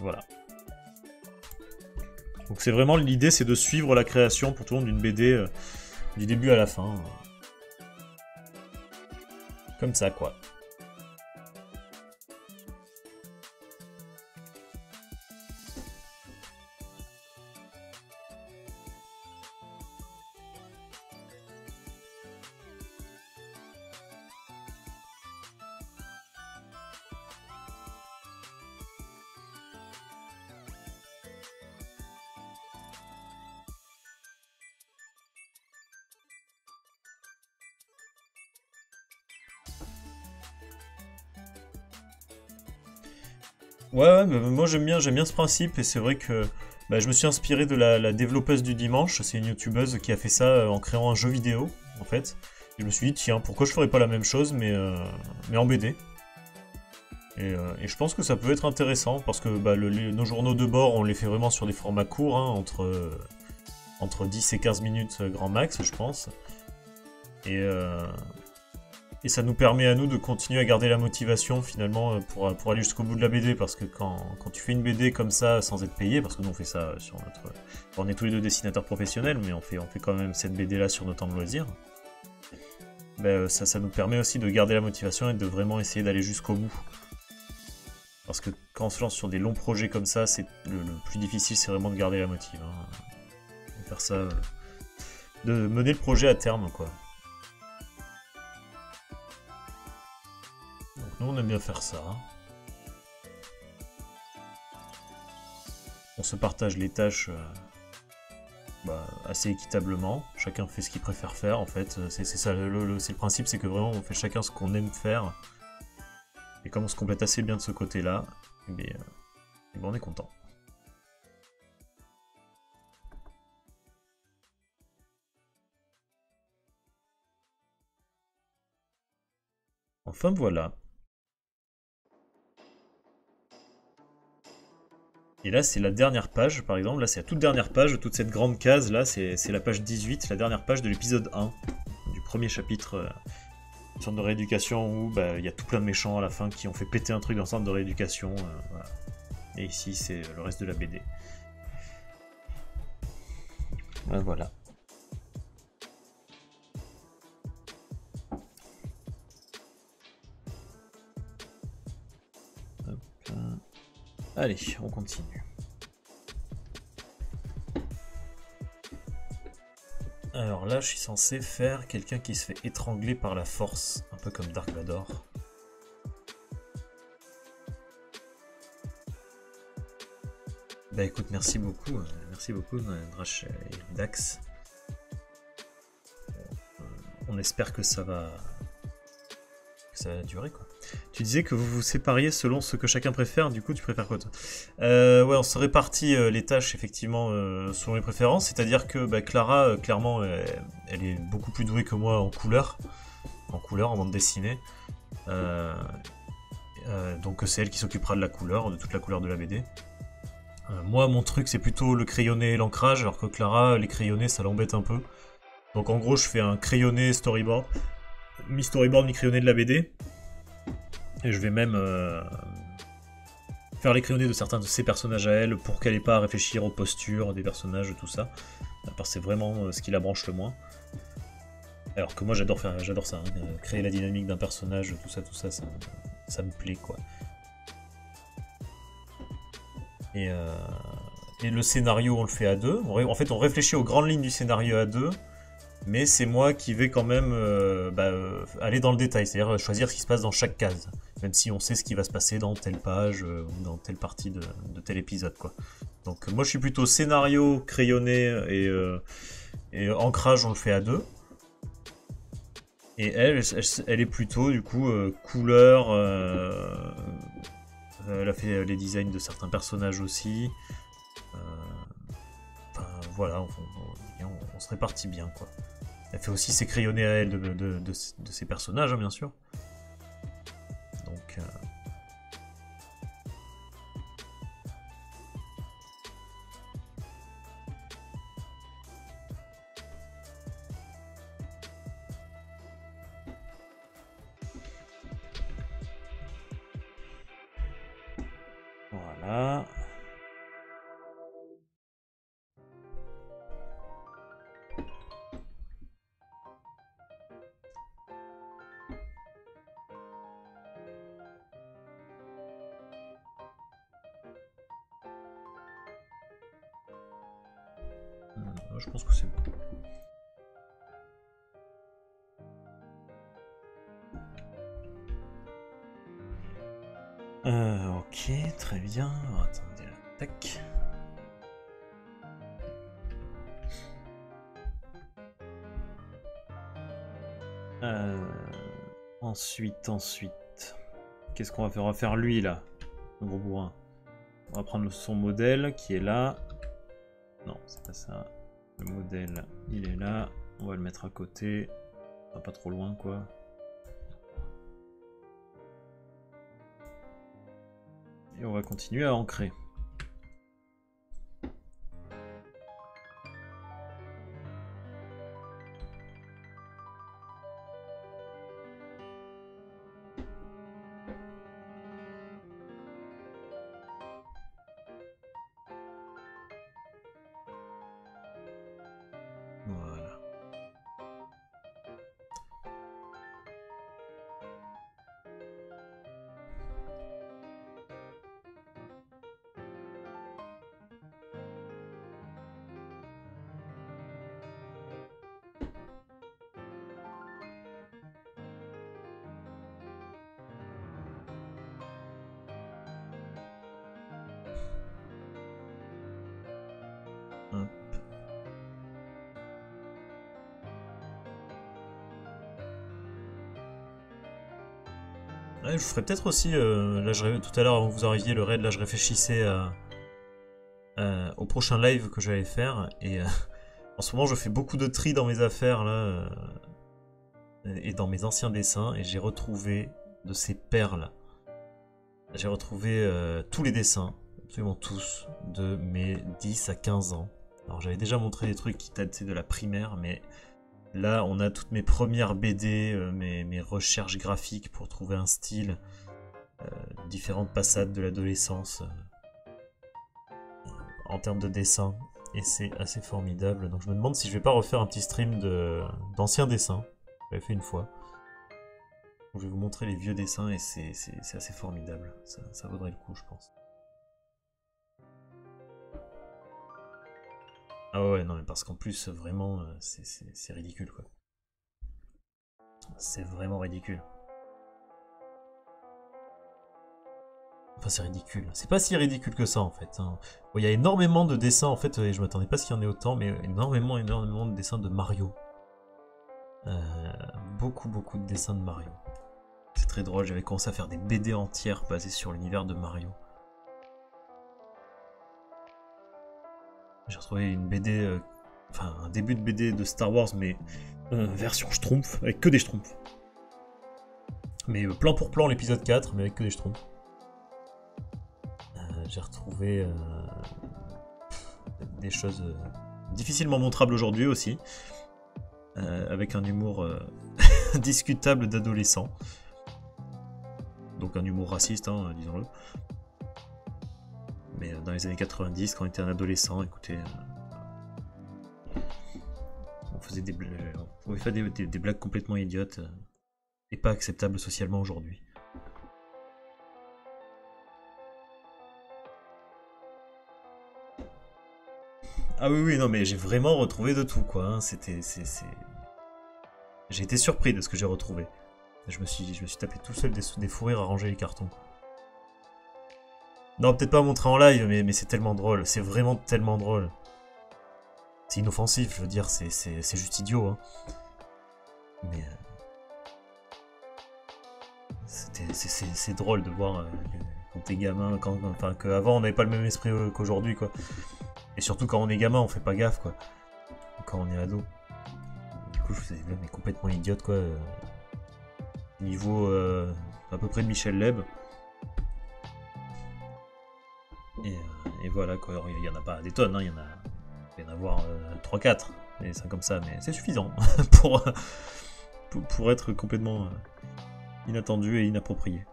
A: voilà. Donc c'est vraiment l'idée, c'est de suivre la création pour tout le monde d'une BD du début à la fin. Comme ça, quoi. Ouais, mais moi j'aime bien ce principe et c'est vrai que bah, je me suis inspiré de la développeuse du dimanche, c'est une youtubeuse qui a fait ça en créant un jeu vidéo en fait. Et je me suis dit tiens pourquoi je ferais pas la même chose mais en BD. Et je pense que ça peut être intéressant parce que bah, nos journaux de bord on les fait vraiment sur des formats courts, hein, entre 10 et 15 minutes grand max je pense. Et ça nous permet à nous de continuer à garder la motivation finalement pour aller jusqu'au bout de la BD parce que quand tu fais une BD comme ça sans être payé, parce que nous on fait ça sur notre... On est tous les deux dessinateurs professionnels mais on fait quand même cette BD là sur nos temps de loisirs. Ben, ça nous permet aussi de garder la motivation et de vraiment essayer d'aller jusqu'au bout. Parce que quand on se lance sur des longs projets comme ça, c'est le plus difficile c'est vraiment de garder la motive. Hein. De faire ça... de mener le projet à terme quoi. Nous on aime bien faire ça. On se partage les tâches assez équitablement. Chacun fait ce qu'il préfère faire en fait. C'est ça, c'est le principe, c'est que vraiment on fait chacun ce qu'on aime faire. Et comme on se complète assez bien de ce côté-là, on est content. Enfin voilà. Et là, c'est la dernière page, par exemple. Là, c'est la toute dernière page, toute cette grande case. Là, c'est la page 18, la dernière page de l'épisode 1, du premier chapitre du centre de rééducation, où il y a tout plein de méchants à la fin qui ont fait péter un truc dans le centre de rééducation. Voilà. Et ici, c'est le reste de la BD. Voilà. Allez, on continue. Alors là, je suis censé faire quelqu'un qui se fait étrangler par la force, un peu comme Dark Vador. Bah écoute, merci beaucoup Drash et Dax. On espère que ça va durer quoi. Tu disais que vous vous sépariez selon ce que chacun préfère, du coup tu préfères quoi toi? Ouais, on se répartit les tâches effectivement selon les préférences, c'est-à-dire que Clara, clairement, elle est beaucoup plus douée que moi en couleur, en bande dessinée. Donc c'est elle qui s'occupera de la couleur, de toute la couleur de la BD. Moi, mon truc, c'est plutôt le crayonné et l'ancrage, alors que Clara, les crayonnés, ça l'embête un peu. Donc en gros, je fais un crayonné storyboard, mi-storyboard, mi-crayonné de la BD. Et je vais même faire les crayonnés de certains de ses personnages à elle pour qu'elle ait pas à réfléchir aux postures des personnages, tout ça. Parce que c'est vraiment ce qui la branche le moins. Alors que moi j'adore ça, hein. Créer la dynamique d'un personnage, tout ça me plaît quoi. Et le scénario on le fait à deux. En fait on réfléchit aux grandes lignes du scénario à deux. Mais c'est moi qui vais quand même aller dans le détail, c'est-à-dire choisir ce qui se passe dans chaque case, même si on sait ce qui va se passer dans telle page ou dans telle partie de tel épisode, quoi. Donc moi je suis plutôt scénario, crayonné et ancrage, on le fait à deux. Et elle est plutôt du coup couleur, elle a fait les designs de certains personnages aussi. Enfin voilà, on se répartit bien, quoi. Elle fait aussi ses crayonnés à elle de ses personnages, hein, bien sûr. Donc... Voilà. Je pense que c'est bon. Ok, très bien. Attendez, tac. Ensuite. Qu'est-ce qu'on va faire? On va faire lui, là. Le gros bourrin. On va prendre son modèle qui est là. Non, c'est pas ça. Le modèle, il est là. On va le mettre à côté. Pas trop loin, quoi. Et on va continuer à ancrer. Voilà. Hop. Ouais, je ferais peut-être aussi, là, tout à l'heure, avant que vous arriviez, le raid, là, je réfléchissais au prochain live que j'allais faire, et en ce moment, je fais beaucoup de tri dans mes affaires, là, et dans mes anciens dessins, et j'ai retrouvé de ces perles. J'ai retrouvé tous les dessins, absolument tous, de mes 10 à 15 ans. Alors, j'avais déjà montré des trucs qui dataient de la primaire, mais... Là, on a toutes mes premières BD, mes recherches graphiques pour trouver un style, différentes passades de l'adolescence en termes de dessin, et c'est assez formidable. Donc je me demande si je vais pas refaire un petit stream d'anciens dessins. J'avais fait une fois. Je vais vous montrer les vieux dessins et c'est assez formidable. Ça vaudrait le coup, je pense. Ah ouais, non, mais parce qu'en plus, vraiment, c'est ridicule, quoi. C'est vraiment ridicule. Enfin, c'est ridicule. C'est pas si ridicule que ça, en fait. Hein. Bon, il y a énormément de dessins, en fait, et je m'attendais pas à ce qu'il y en ait autant, mais énormément de dessins de Mario. Beaucoup de dessins de Mario. C'est très drôle, j'avais commencé à faire des BD entières basées sur l'univers de Mario. J'ai retrouvé une BD, enfin un début de BD de Star Wars, mais version Schtroumpf, avec que des Schtroumpfs. Mais plan pour plan l'épisode 4, mais avec que des Schtroumpfs. J'ai retrouvé des choses difficilement montrables aujourd'hui aussi, avec un humour discutable d'adolescent. donc un humour raciste, hein, disons-le. Mais dans les années 90, quand on était un adolescent, écoutez, on faisait on pouvait faire des blagues complètement idiotes et pas acceptables socialement aujourd'hui. Ah oui, non, mais j'ai vraiment retrouvé de tout, quoi. Hein. J'ai été surpris de ce que j'ai retrouvé. Je me suis tapé tout seul des fous rires à ranger les cartons, quoi. Non, peut-être pas montrer en live, mais c'est tellement drôle. C'est vraiment tellement drôle. C'est inoffensif, je veux dire, c'est juste idiot. Hein. Mais... c'est drôle de voir quand t'es gamin, enfin qu'avant on n'avait pas le même esprit qu'aujourd'hui, quoi. Et surtout quand on est gamin, on fait pas gaffe, quoi. Quand on est ado. Du coup, je faisais mais complètement idiote, quoi. Niveau à peu près de Michel Leb. Et voilà, quoi. Alors, il y en a pas des tonnes, hein. Il va y en avoir 3-4. Et c'est comme ça, mais c'est suffisant pour être complètement inattendu et inapproprié.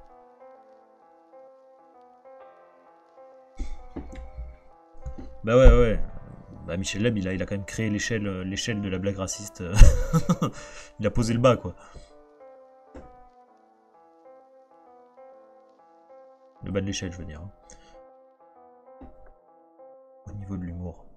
A: Bah ouais. Bah Michel Leb, il a quand même créé l'échelle de la blague raciste. Il a posé le bas, quoi. Le bas de l'échelle, je veux dire. Hein. Au niveau de l'humour.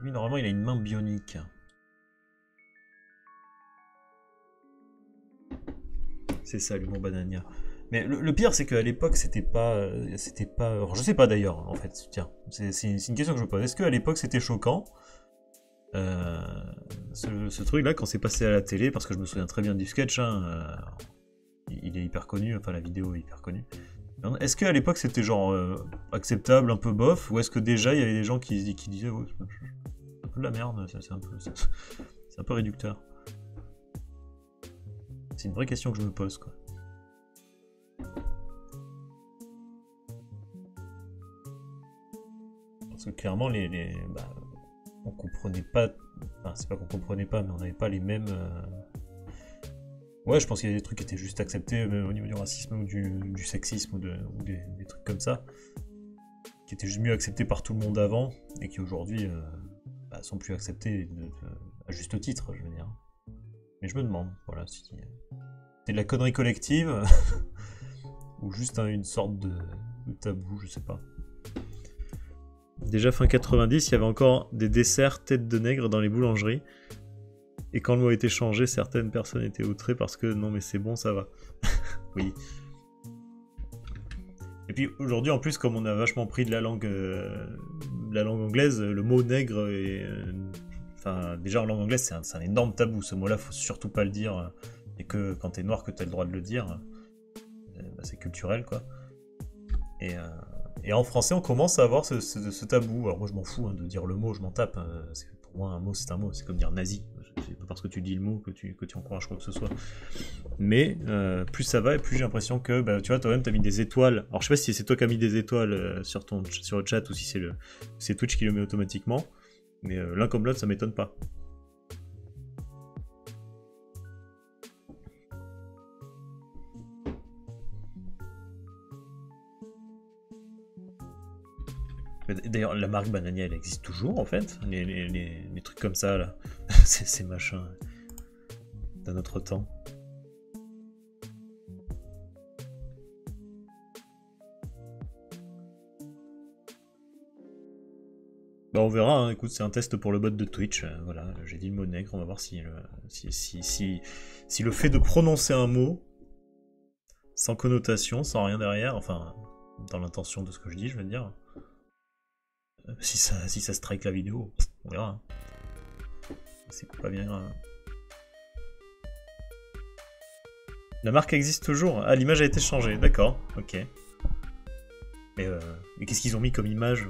A: Lui, normalement, il a une main bionique. C'est ça, l'humour banania. Mais le pire, c'est qu'à l'époque, c'était pas... Alors, je sais pas d'ailleurs, en fait. Tiens, c'est une question que je me pose. Est-ce qu'à l'époque, c'était choquant ce truc-là, quand c'est passé à la télé, parce que je me souviens très bien du sketch, hein, il est hyper connu, enfin la vidéo est hyper connue. Est-ce qu'à l'époque c'était genre acceptable, un peu bof, ou est-ce que déjà il y avait des gens qui disaient oh, c'est un peu de la merde, c'est un peu réducteur. C'est une vraie question que je me pose, quoi. Parce que clairement on comprenait pas, enfin c'est pas qu'on comprenait pas, mais on n'avait pas les mêmes... Ouais, je pense qu'il y a des trucs qui étaient juste acceptés au niveau du racisme ou du sexisme ou des trucs comme ça, qui étaient juste mieux acceptés par tout le monde avant, et qui aujourd'hui sont plus acceptés à juste titre, je veux dire. Mais je me demande, voilà, si c'est de la connerie collective, ou juste une sorte de tabou, je sais pas. Déjà fin 90, il y avait encore des desserts tête de nègre dans les boulangeries. Et quand le mot a été changé, certaines personnes étaient outrées parce que non mais c'est bon, ça va. Oui. Et puis aujourd'hui en plus, comme on a vachement pris de la langue anglaise, le mot nègre est... Enfin déjà en langue anglaise c'est un énorme tabou, ce mot-là faut surtout pas le dire. Et que quand t'es noir que t'as le droit de le dire, c'est culturel, quoi. Et en français on commence à avoir ce tabou. Alors moi je m'en fous de dire le mot, je m'en tape. Pour moi un mot c'est un mot, c'est comme dire nazi. C'est pas parce que tu dis le mot que tu encourages quoi que ce soit. Mais plus ça va et plus j'ai l'impression que tu vois toi-même t'as mis des étoiles. Alors je sais pas si c'est toi qui as mis des étoiles sur le chat ou si c'est Twitch qui le met automatiquement. Mais l'un comme l'autre ça m'étonne pas. D'ailleurs, la marque Banania, elle existe toujours, en fait. Les trucs comme ça, là. ces machins d'un autre temps. Bah, on verra, hein. Écoute, c'est un test pour le bot de Twitch. Voilà, j'ai dit le mot nègre, on va voir si le fait de prononcer un mot sans connotation, sans rien derrière, enfin, dans l'intention de ce que je dis, je veux dire... Si ça strike la vidéo, on verra. C'est pas bien grave. La marque existe toujours. Ah, l'image a été changée, d'accord, ok. Mais qu'est-ce qu'ils ont mis comme image?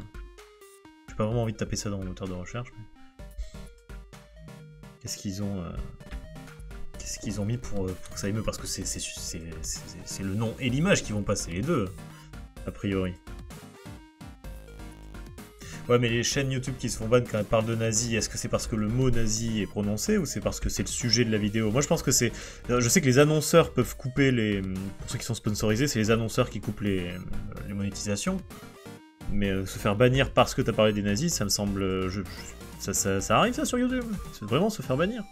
A: J'ai pas vraiment envie de taper ça dans mon moteur de recherche. Mais... Qu'est-ce qu'ils qu'est-ce qu'ils ont mis pour que ça émeut, parce que c'est le nom et l'image qui vont passer, les deux, a priori. Ouais, mais les chaînes YouTube qui se font ban quand elles parlent de nazi, est-ce que c'est parce que le mot nazi est prononcé ou c'est parce que c'est le sujet de la vidéo? Moi, je pense que c'est... Je sais que les annonceurs peuvent couper les... Pour ceux qui sont sponsorisés, c'est les annonceurs qui coupent les monétisations. Mais se faire bannir parce que t'as parlé des nazis, ça me semble... Ça arrive, ça, sur YouTube? C'est vraiment se faire bannir?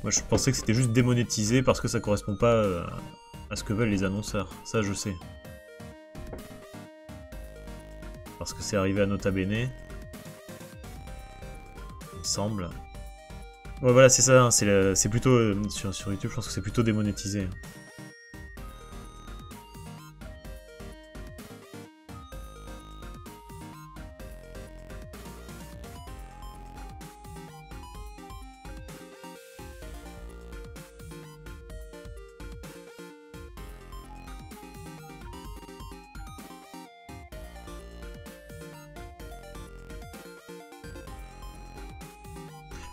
A: Moi, je pensais que c'était juste démonétisé parce que ça correspond pas à ce que veulent les annonceurs. Ça, je sais. Parce que c'est arrivé à Nota Bene. Il me semble. Ouais, voilà, c'est ça. Hein, c'est plutôt... sur YouTube, je pense que c'est plutôt démonétisé.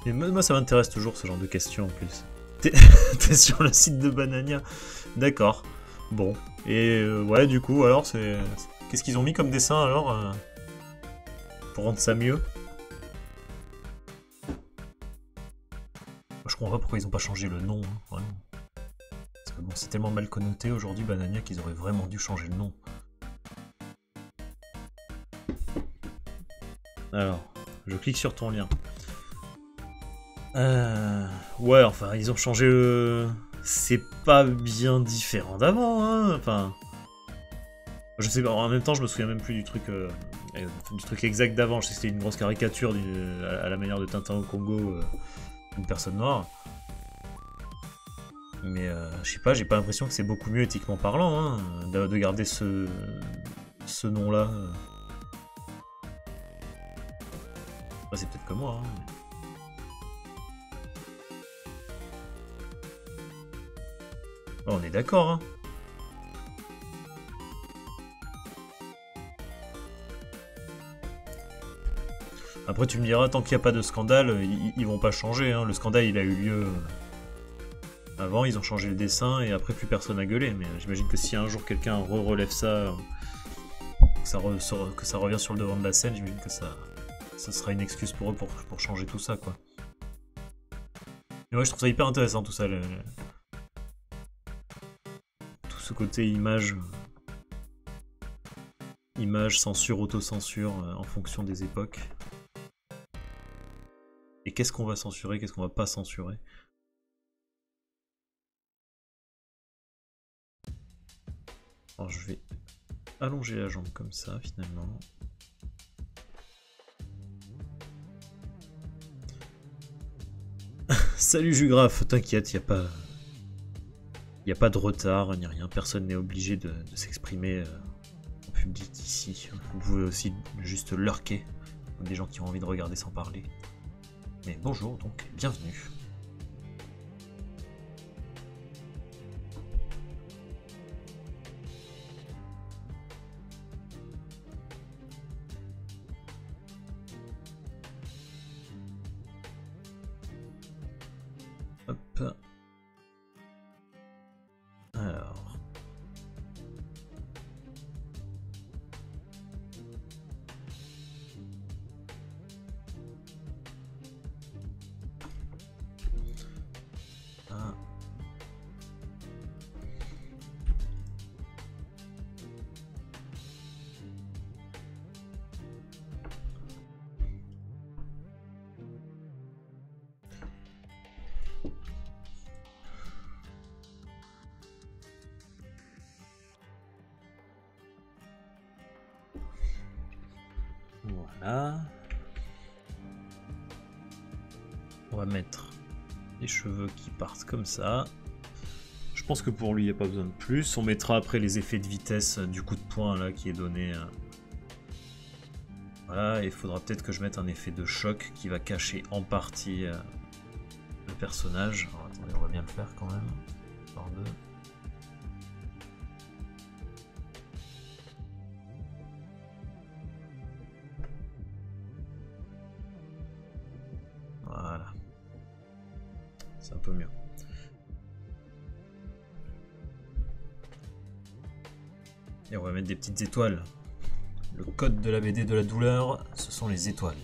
A: Mais moi, ça m'intéresse toujours, ce genre de questions, en plus. T'es sur le site de Banania. D'accord. Bon. Et ouais, du coup, alors, c'est... Qu'est-ce qu'ils ont mis comme dessin, alors pour rendre ça mieux? Moi, je comprends pas pourquoi ils ont pas changé le nom, hein, vraiment. Parce que bon, c'est tellement mal connoté aujourd'hui, Banania, qu'ils auraient vraiment dû changer le nom. Alors, je clique sur ton lien. Ouais, enfin, ils ont changé le... C'est pas bien différent d'avant, hein, enfin... Je sais pas, en même temps, je me souviens même plus du truc exact d'avant. Je sais que c'était une grosse caricature à la manière de Tintin au Congo, d'une personne noire. Mais je sais pas, j'ai pas l'impression que c'est beaucoup mieux éthiquement parlant, hein, de garder ce nom-là. Ouais, c'est peut-être que moi, hein. On est d'accord, hein. Après, tu me diras, tant qu'il n'y a pas de scandale, ils vont pas changer, hein. Le scandale, il a eu lieu avant, ils ont changé le dessin, et après, plus personne n'a gueulé. Mais j'imagine que si un jour quelqu'un relève ça, que ça revient sur le devant de la scène, j'imagine que ça sera une excuse pour eux pour changer tout ça, quoi. Mais ouais, je trouve ça hyper intéressant, tout ça, tout ce côté image, censure, autocensure, en fonction des époques. Et qu'est-ce qu'on va censurer, qu'est-ce qu'on va pas censurer. Alors je vais allonger la jambe comme ça, finalement. Salut Jugraphe, t'inquiète, y a pas de retard, ni rien, personne n'est obligé de s'exprimer en public ici. Vous pouvez aussi juste lurker, des gens qui ont envie de regarder sans parler. Mais bonjour donc, bienvenue. Hop. Alors. Ah. Voilà. On va mettre les cheveux qui partent comme ça. Je pense que pour lui, il n'y a pas besoin de plus. On mettra après les effets de vitesse du coup de poing là qui est donné. Voilà, et il faudra peut-être que je mette un effet de choc qui va cacher en partie le personnage. Alors, attendez, on va bien le faire quand même. Par deux. c'est un peu mieux. Et on va mettre des petites étoiles. Le code de la BD de la douleur, ce sont les étoiles.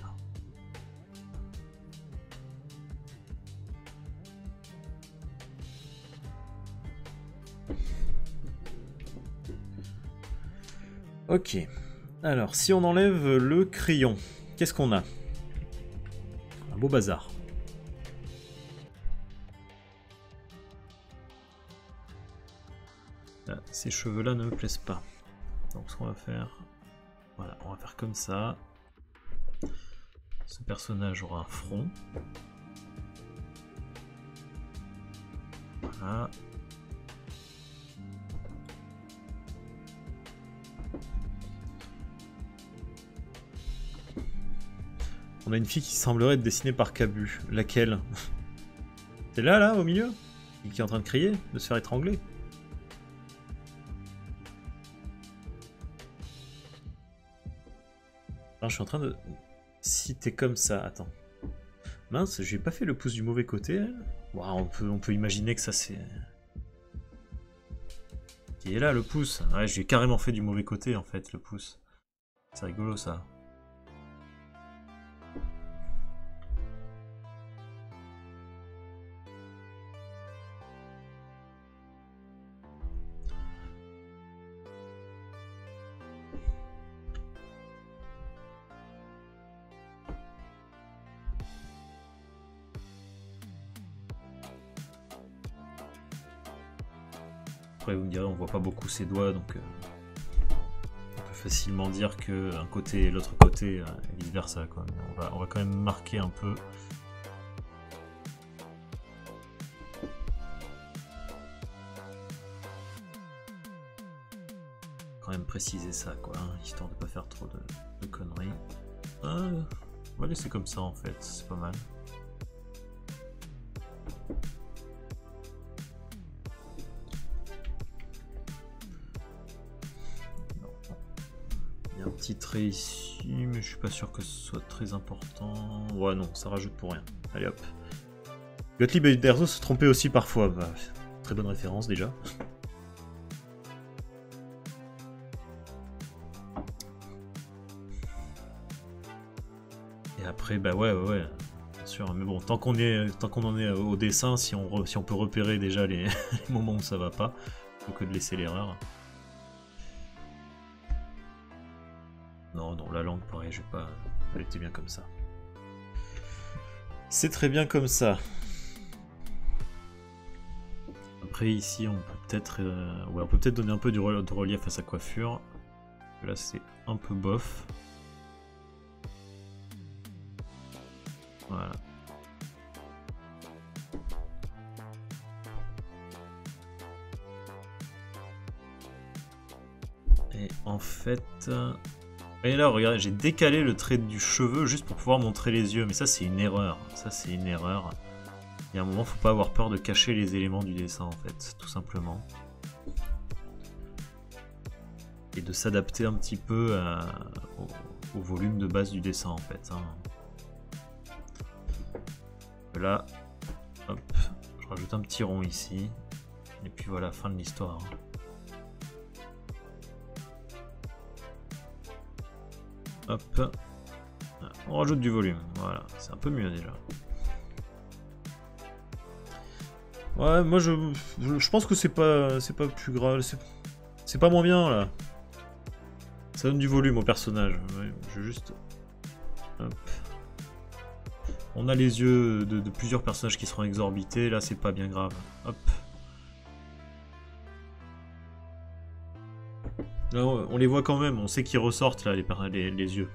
A: Ok. Alors, si on enlève le crayon, qu'est-ce qu'on a? Un beau bazar. Là, ces cheveux-là ne me plaisent pas. Donc ce qu'on va faire... Voilà, on va faire comme ça. Ce personnage aura un front. Voilà. On a une fille qui semblerait être dessinée par Cabu. Laquelle? C'est là, au milieu? Qui est en train de crier, de se faire étrangler. Alors, je suis en train de... Si t'es comme ça, attends. Mince, j'ai pas fait le pouce du mauvais côté. Wow, on peut imaginer que ça c'est... Qui est là, le pouce? Ouais, j'ai carrément fait du mauvais côté, en fait, le pouce. C'est rigolo, ça. Après vous me direz on voit pas beaucoup ses doigts donc on peut facilement dire que un côté et l'autre côté et vice versa quoi. Mais on va quand même marquer un peu. Quand même préciser ça quoi, hein, histoire de pas faire trop de conneries. On va laisser comme ça en fait, c'est pas mal. Un petit trait ici, mais je suis pas sûr que ce soit très important. Ouais, non, ça rajoute pour rien. Allez hop. Gottlieb et Uderzo se trompaient aussi parfois. Bah, très bonne référence déjà. Et après, bah ouais, bien sûr. Mais bon, tant qu'on en est au dessin, si on peut repérer déjà les moments où ça va pas, plutôt que de laisser l'erreur. Non, la langue, pareil, je vais pas... Elle était bien comme ça. C'est très bien comme ça. Après, ici, on peut peut-être on peut peut-être donner un peu de relief à sa coiffure. Là, c'est un peu bof. Voilà. Et en fait... Et là, regardez, j'ai décalé le trait du cheveu juste pour pouvoir montrer les yeux. Mais ça, c'est une erreur. Ça, c'est une erreur. Il y a un moment, faut pas avoir peur de cacher les éléments du dessin, en fait, tout simplement. Et de s'adapter un petit peu au volume de base du dessin, en fait. Hein. Là, hop, je rajoute un petit rond ici. Et puis voilà, fin de l'histoire. Hop, on rajoute du volume, voilà, c'est un peu mieux déjà. Ouais, moi je pense que c'est pas plus grave, c'est pas moins bien là. Ça donne du volume au personnage. Ouais, je vais juste... Hop. On a les yeux de plusieurs personnages qui seront exorbités, là c'est pas bien grave. Hop. Là, on les voit quand même, on sait qu'ils ressortent là les yeux.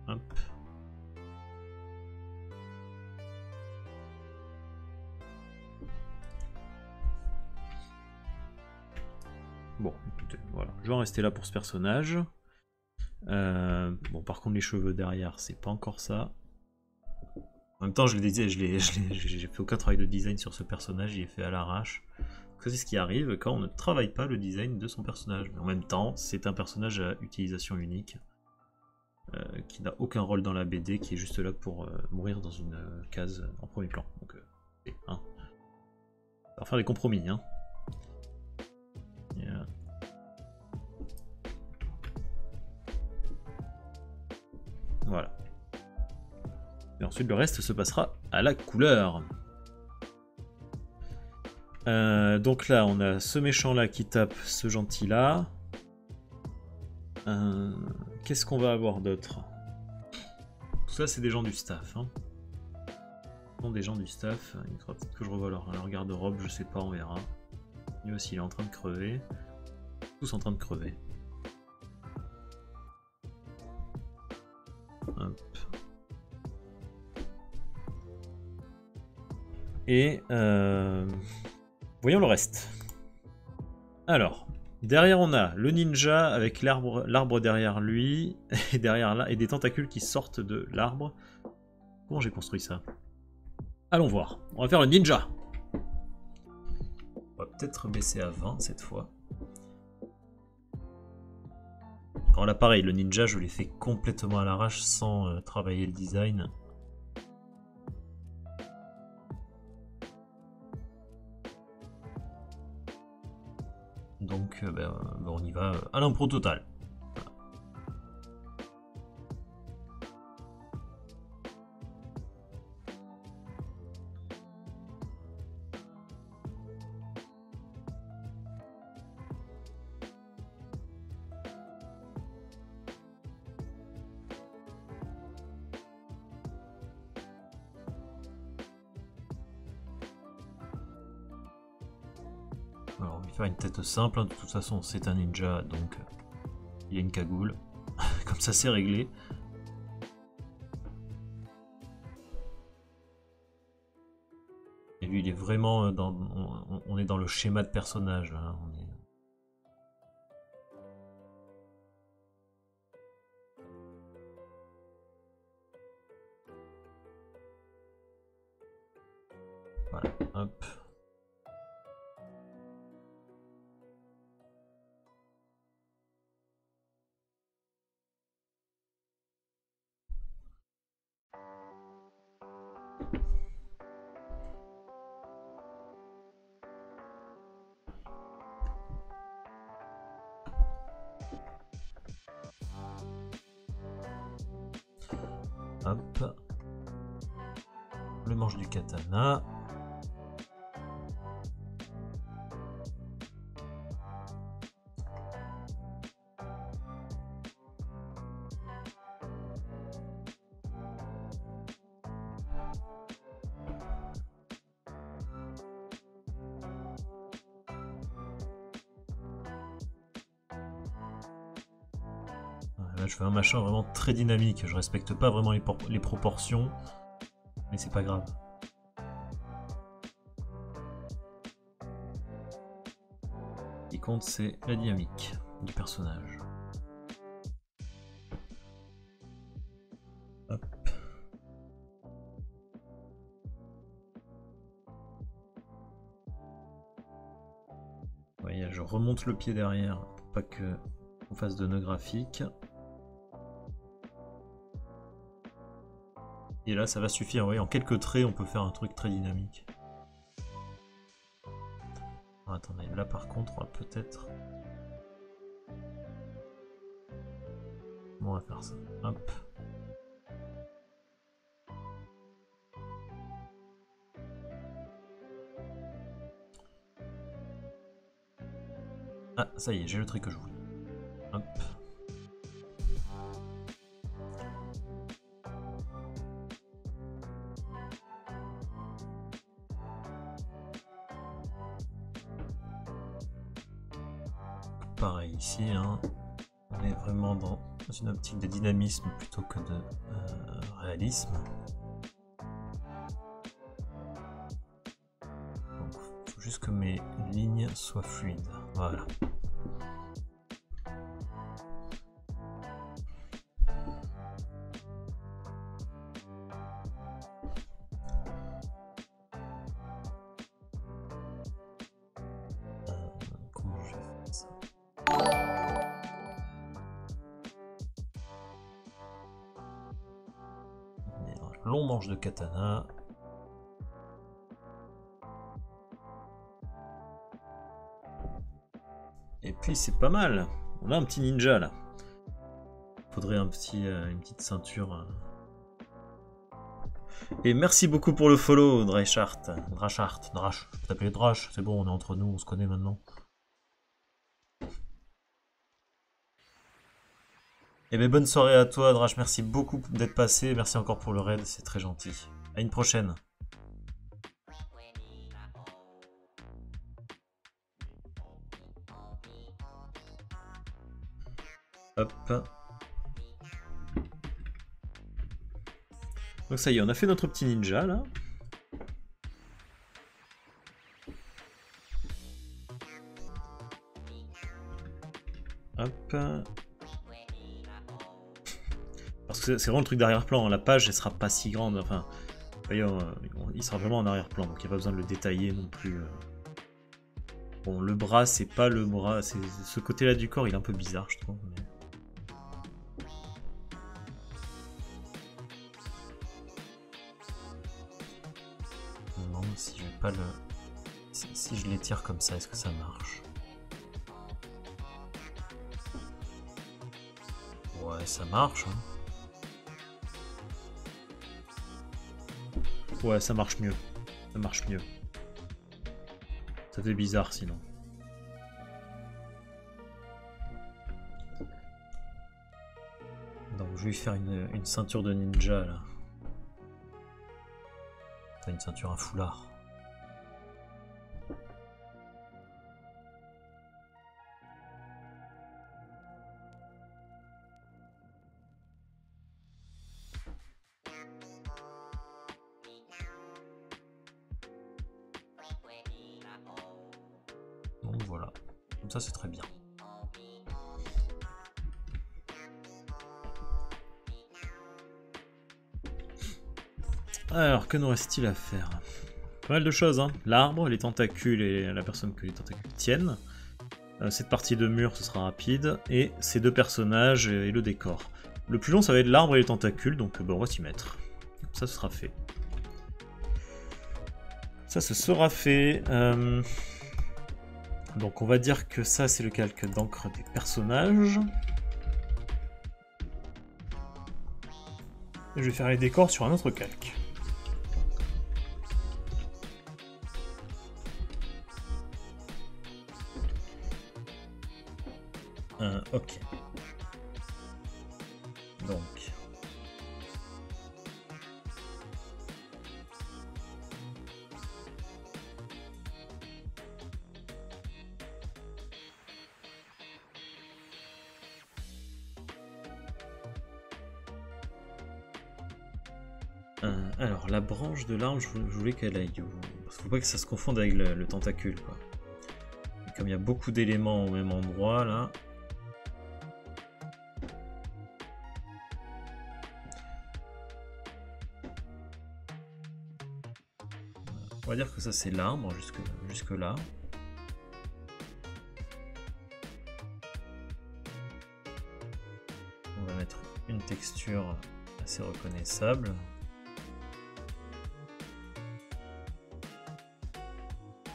A: Hop. Bon, écoutez, voilà. Je vais en rester là pour ce personnage. Bon, par contre, les cheveux derrière, c'est pas encore ça. En même temps, j'ai fait aucun travail de design sur ce personnage, il est fait à l'arrache. C'est ce qui arrive quand on ne travaille pas le design de son personnage. Mais en même temps, c'est un personnage à utilisation unique, qui n'a aucun rôle dans la BD, qui est juste là pour mourir dans une case en premier plan. Donc Hein. On va faire des compromis. Hein. Yeah. Voilà. Et ensuite, le reste se passera à la couleur. Donc là, on a ce méchant-là qui tape ce gentil-là. Qu'est-ce qu'on va avoir d'autre? Tout ça, c'est des gens du staff. Hein. Des gens du staff. Il faudra peut-être que je revoie leur garde-robe, je sais pas, on verra. Lui aussi, il est en train de crever. Tous en train de crever. Hop. Et voyons le reste. Alors, derrière on a le ninja avec l'arbre derrière lui et derrière là et des tentacules qui sortent de l'arbre. Comment j'ai construit ça? Allons voir. On va faire le ninja. On va peut-être baisser à 20 cette fois. Alors là pareil, le ninja je l'ai fait complètement à l'arrache sans travailler le design. Donc on y va à l'impro total. Alors on va faire une tête simple, hein. De toute façon c'est un ninja donc il y a une cagoule, comme ça c'est réglé. Et lui il est vraiment dans... On est dans le schéma de personnage. Hein. Voilà, hop. Hop. Le manche du katana. Là, je fais un machin vraiment très dynamique. Je respecte pas vraiment les proportions, mais c'est pas grave. Ce qui compte, c'est la dynamique du personnage. Hop. Vous voyez, je remonte le pied derrière pour pas que on fasse de nœuds graphiques. Et là, ça va suffire. Vous voyez, en quelques traits, on peut faire un truc très dynamique. Alors, attendez, là par contre, on va peut-être... Bon, on va faire ça. Hop. Ah, ça y est, j'ai le trait que je voulais. Hop. Pareil ici, hein. On est vraiment dans une optique de dynamisme plutôt que de réalisme. Donc, il faut juste que mes lignes soient fluides. Voilà. Comment je vais faire ça? Long manche de katana. Et puis c'est pas mal. On a un petit ninja là. Faudrait une petite ceinture. Et merci beaucoup pour le follow, Drashart. Drash. Je peux t'appeler Drash, c'est bon, on est entre nous, on se connaît maintenant. Et bien bonne soirée à toi, Drash. Merci beaucoup d'être passé. Merci encore pour le raid, c'est très gentil. À une prochaine. Hop. Donc ça y est, on a fait notre petit ninja là. Hop. Parce que c'est vraiment le truc d'arrière-plan. La page, elle sera pas si grande. Enfin, d'ailleurs, il sera vraiment en arrière-plan. Donc il n'y a pas besoin de le détailler non plus. Bon, le bras, c'est pas le bras. Ce côté-là du corps, il est un peu bizarre, je trouve. Mais... je me demande si je vais pas le... Si je l'étire comme ça, est-ce que ça marche? Ouais, ça marche. Hein. Ouais, ça marche mieux. Ça marche mieux. Ça fait bizarre sinon. Donc je vais lui faire une ceinture de ninja là. Enfin, une ceinture, un foulard. Donc voilà. Comme ça c'est très bien. Alors, que nous reste-t-il à faire? Pas mal de choses, hein. L'arbre, les tentacules et la personne que les tentacules tiennent. Cette partie de mur, ce sera rapide. Et ces deux personnages et le décor. Le plus long, ça va être l'arbre et les tentacules, donc bon, on va s'y mettre. Ça, ce sera fait. Ça, ce sera fait. Donc, on va dire que ça, c'est le calque d'encre des personnages. Et je vais faire les décors sur un autre calque. Ok. Donc. Alors, la branche de l'arbre, je voulais qu'elle aille où? Parce qu'il faut pas que ça se confonde avec le tentacule, quoi. Et comme il y a beaucoup d'éléments au même endroit, là... On va dire que ça, c'est l'arbre, jusque là. On va mettre une texture assez reconnaissable.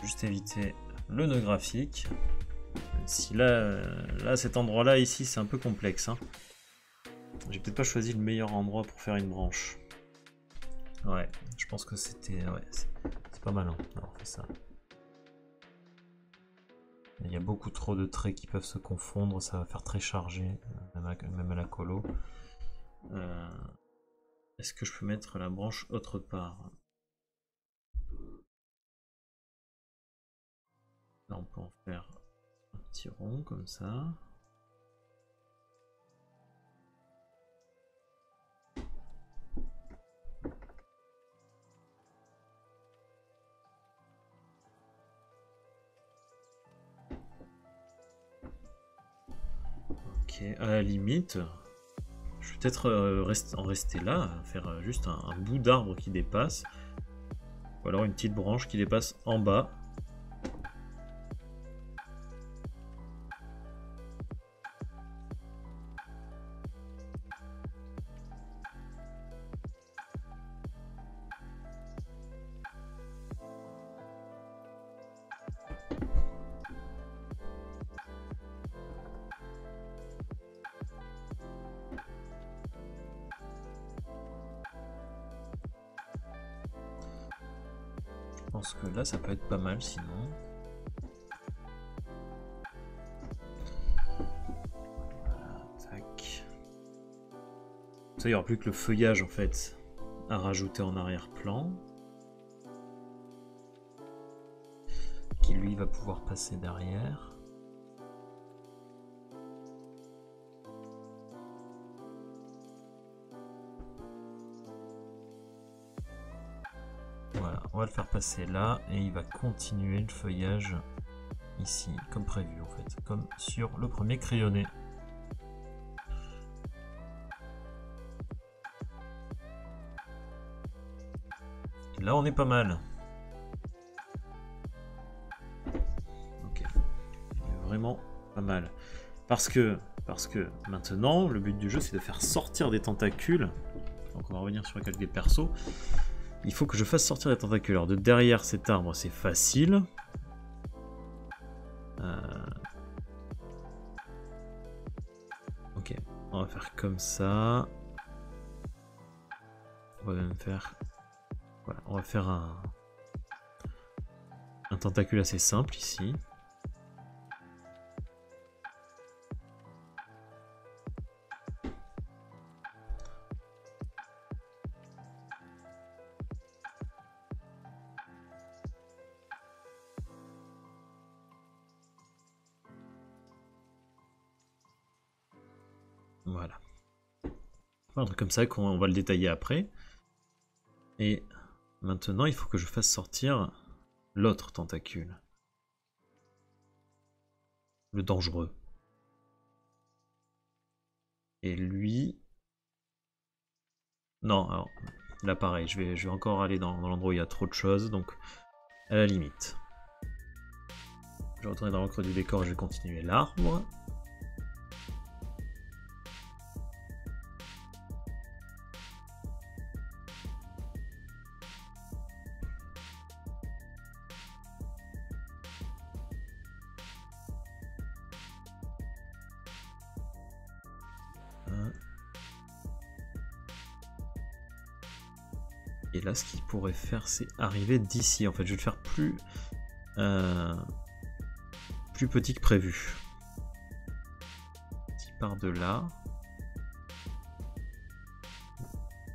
A: Juste éviter le nœud graphique. Si là cet endroit-là, ici, c'est un peu complexe. Hein. J'ai peut-être pas choisi le meilleur endroit pour faire une branche. Ouais, je pense que c'était... Ouais, c'est pas mal. Hein. Alors, on fait ça. Il y a beaucoup trop de traits qui peuvent se confondre, ça va faire très chargé, même à la colo. Est-ce que je peux mettre la branche autre part? Là, on peut en faire un petit rond comme ça. Ok, à la limite, je vais peut-être en rester là, faire juste un bout d'arbre qui dépasse. Ou alors une petite branche qui dépasse en bas. pense que là, ça peut être pas mal sinon. Voilà, tac. Ça, il n'y aura plus que le feuillage en fait à rajouter en arrière-plan. Qui lui va pouvoir passer derrière. Voilà, on va le faire passer là et il va continuer le feuillage ici, comme prévu en fait, comme sur le premier crayonné. Et là on est pas mal. Ok, vraiment pas mal. Parce que maintenant, le but du jeu c'est de faire sortir des tentacules. Donc on va revenir sur quelques persos. Il faut que je fasse sortir les tentacules. Alors de derrière cet arbre, c'est facile. Ok, on va faire comme ça. On va même faire... Voilà, on va faire un tentacule assez simple ici. Voilà. Un truc comme ça qu'on va le détailler après. Et maintenant, il faut que je fasse sortir l'autre tentacule. Le dangereux. Et lui... Non, alors là pareil, je vais encore aller dans l'endroit où il y a trop de choses, donc à la limite. Je vais retourner dans l'encre du décor et je vais continuer l'arbre. Et là, ce qu'il pourrait faire, c'est arriver d'ici. En fait, je vais le faire plus petit que prévu. Il part de là.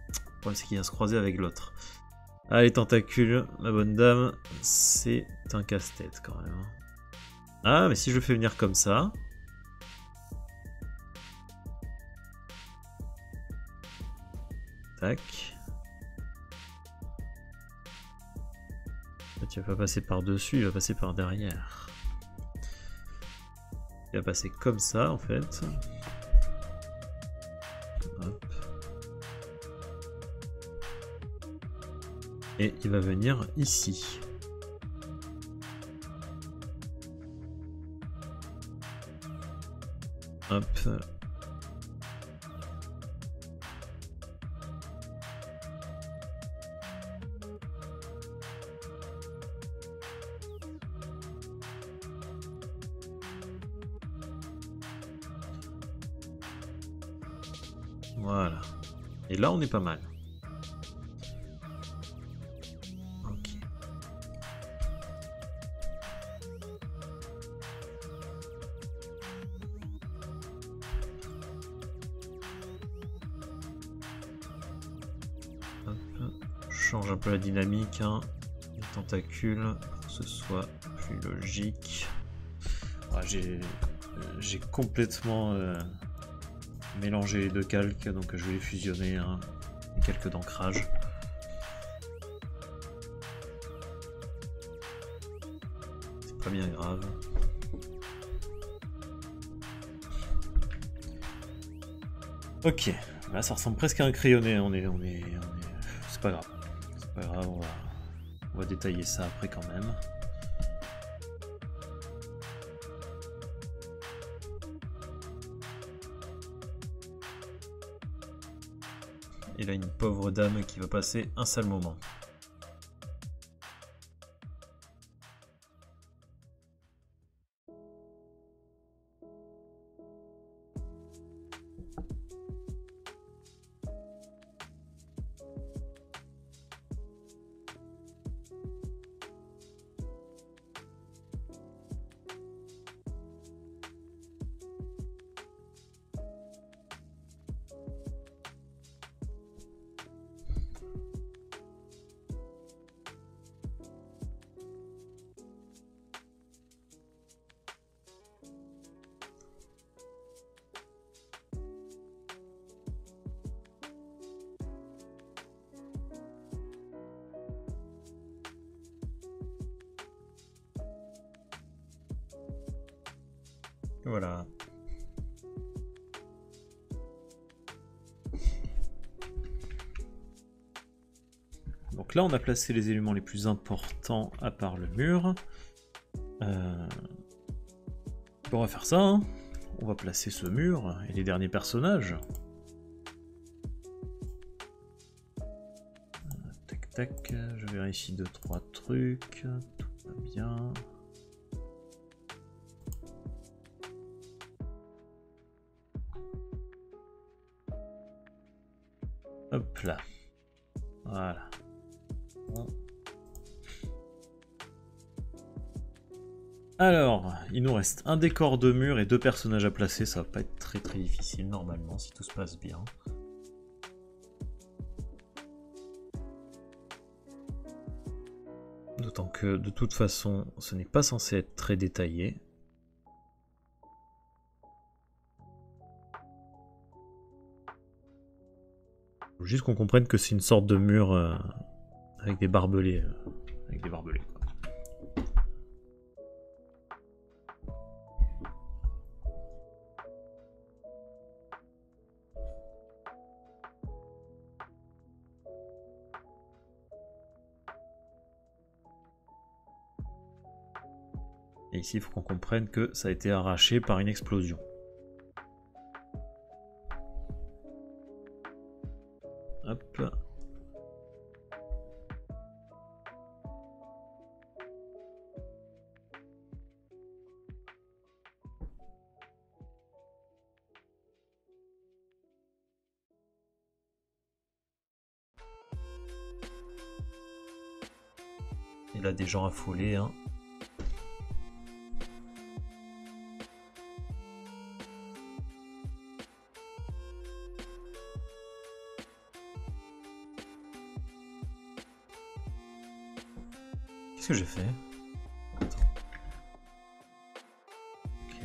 A: Le problème, c'est qu'il vient se croiser avec l'autre. Allez, tentacules, ma bonne dame, c'est un casse-tête quand même. Ah, mais si je le fais venir comme ça... Tac. Tu vas pas passer par dessus, il va passer par derrière. Il va passer comme ça en fait. Hop. Et il va venir ici. Hop. Voilà. Et là, on est pas mal. Ok. Hop. Je change un peu la dynamique, hein. Les tentacules, pour que ce soit plus logique. Ouais, j'ai complètement... mélanger les deux calques, donc je vais les fusionner, hein, les calques d'ancrage. C'est pas bien grave. Ok, là ça ressemble presque à un crayonné, c'est pas grave. C'est pas grave, on va détailler ça après quand même. Et là, une pauvre dame qui va passer un sale moment. Voilà. Donc là, on a placé les éléments les plus importants à part le mur. On va faire ça, hein. On va placer ce mur et les derniers personnages. Tac tac, je vérifie 2-3 trucs, tout va bien. Hop là. Voilà. Bon. Alors, il nous reste un décor de mur et 2 personnages à placer. Ça va pas être très difficile normalement si tout se passe bien. D'autant que de toute façon, ce n'est pas censé être très détaillé. Faut juste qu'on comprenne que c'est une sorte de mur avec des barbelés. Quoi. Et ici, il faut qu'on comprenne que ça a été arraché par une explosion. Hop. Il a des gens affolés, hein. Qu'est-ce que j'ai fait? Attends. Ok.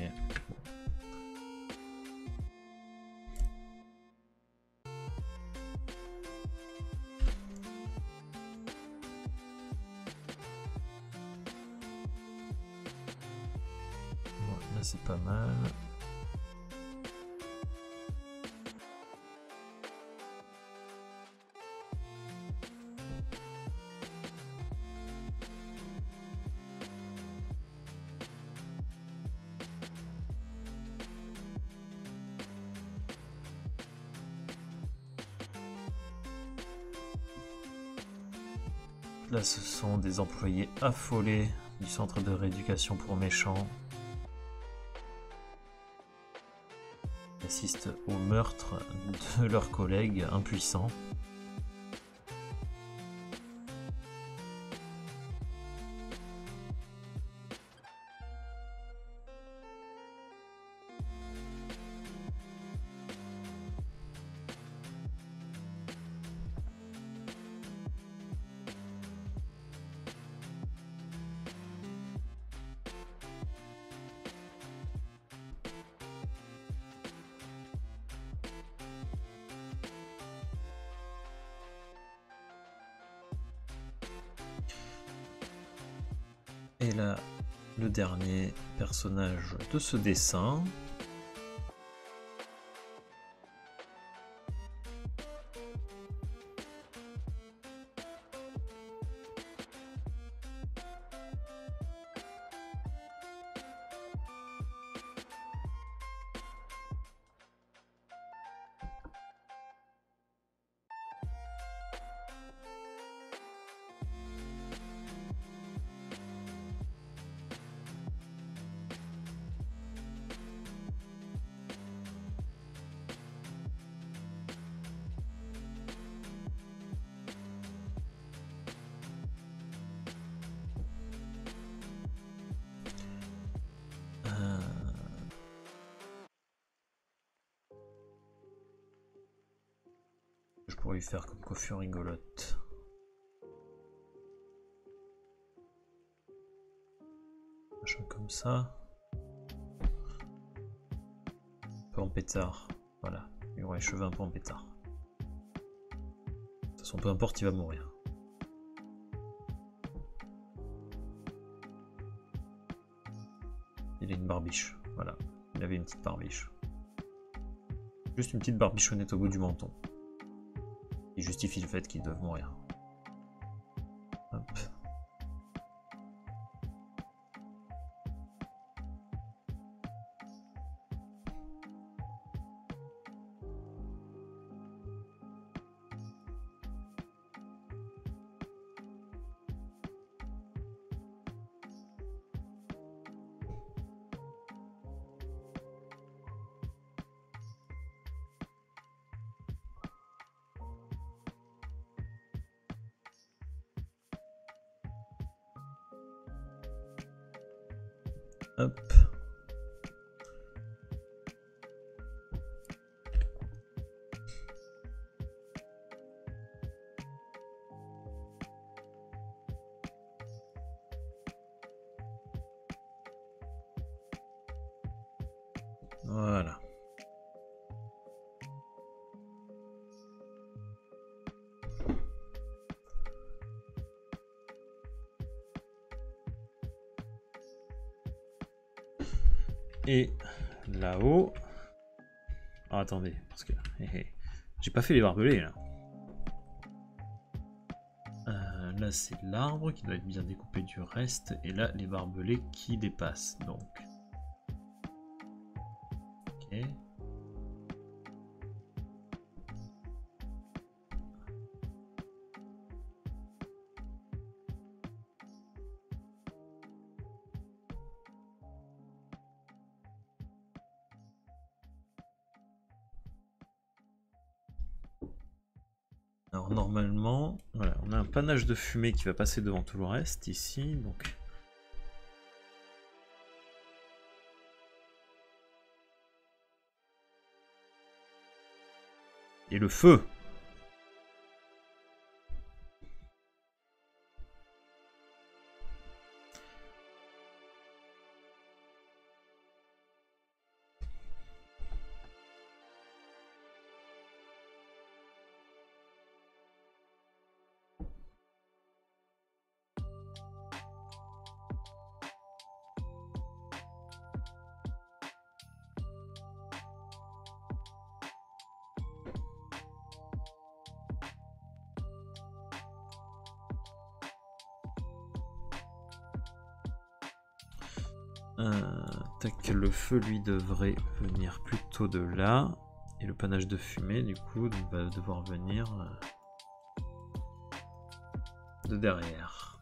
A: Bon, là c'est pas mal. Là, ce sont des employés affolés du centre de rééducation pour méchants qui assistent au meurtre de leurs collègues impuissants. Et là, le dernier personnage de ce dessin. Je pourrais lui faire comme coiffure rigolote. Machin comme ça. Un peu en pétard. Voilà. Il aura les cheveux un peu en pétard. De toute façon, peu importe, il va mourir. Il a une barbiche. Voilà. Il avait une petite barbiche. Juste une petite barbichonnette au bout du menton. Qui justifie le fait qu'ils doivent mourir. Hop. Hop. Voilà. Et là-haut... Oh, attendez, parce que... j'ai pas fait les barbelés, là. Là, c'est l'arbre qui doit être bien découpé du reste. Et là, les barbelés qui dépassent, donc. Ok. Alors normalement, voilà, on a un panache de fumée qui va passer devant tout le reste ici, donc. Et le feu. Tac, le feu lui devrait venir plutôt de là. Et le panache de fumée du coup va devoir venir de derrière.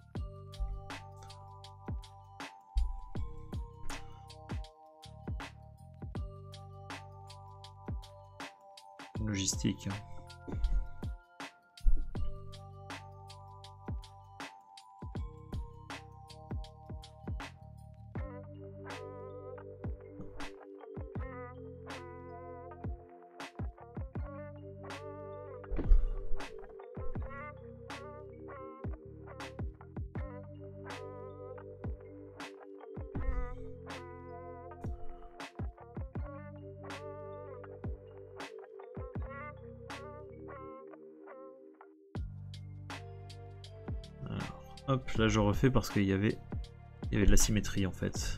A: Logistique. Hop, là je refais parce qu'il y avait de la symétrie en fait.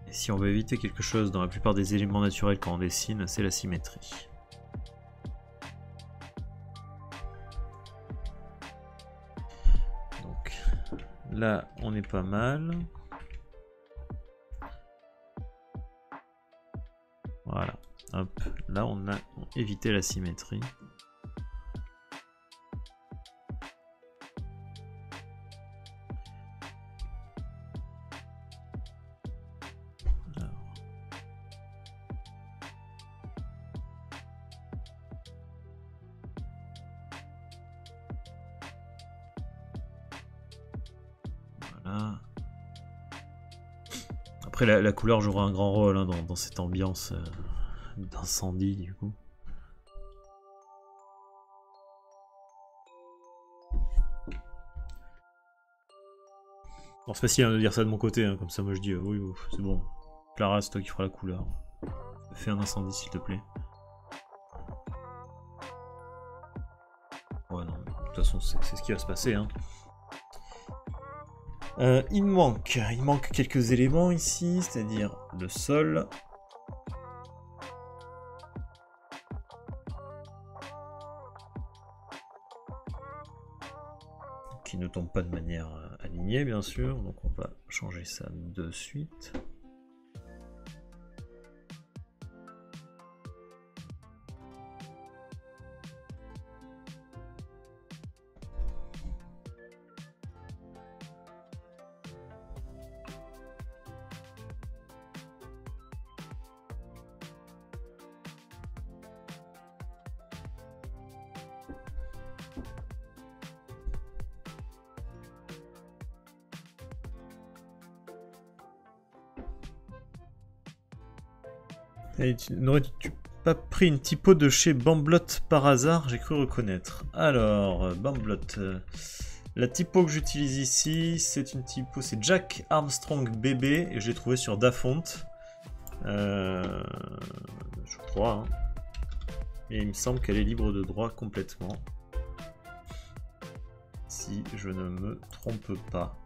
A: Et si on veut éviter quelque chose dans la plupart des éléments naturels quand on dessine, c'est la symétrie. Donc là on est pas mal. Voilà, hop, là on a évité la symétrie. Après la couleur jouera un grand rôle hein, dans cette ambiance d'incendie du coup. Bon, c'est facile hein, de dire ça de mon côté, hein, comme ça moi je dis oui, c'est bon. Clara, c'est toi qui feras la couleur. Fais un incendie s'il te plaît. Ouais non, de toute façon c'est ce qui va se passer. Hein. Il manque quelques éléments ici, c'est-à-dire le sol. Qui ne tombe pas de manière alignée, bien sûr, donc on va changer ça de suite. N'aurais-tu pas pris une typo de chez Bamblot par hasard? J'ai cru reconnaître. Alors, Bamblot. La typo que j'utilise ici, c'est une typo, c'est Jack Armstrong BB, et je l'ai trouvé sur Dafont. Je crois. Hein. Et il me semble qu'elle est libre de droit complètement. Si je ne me trompe pas.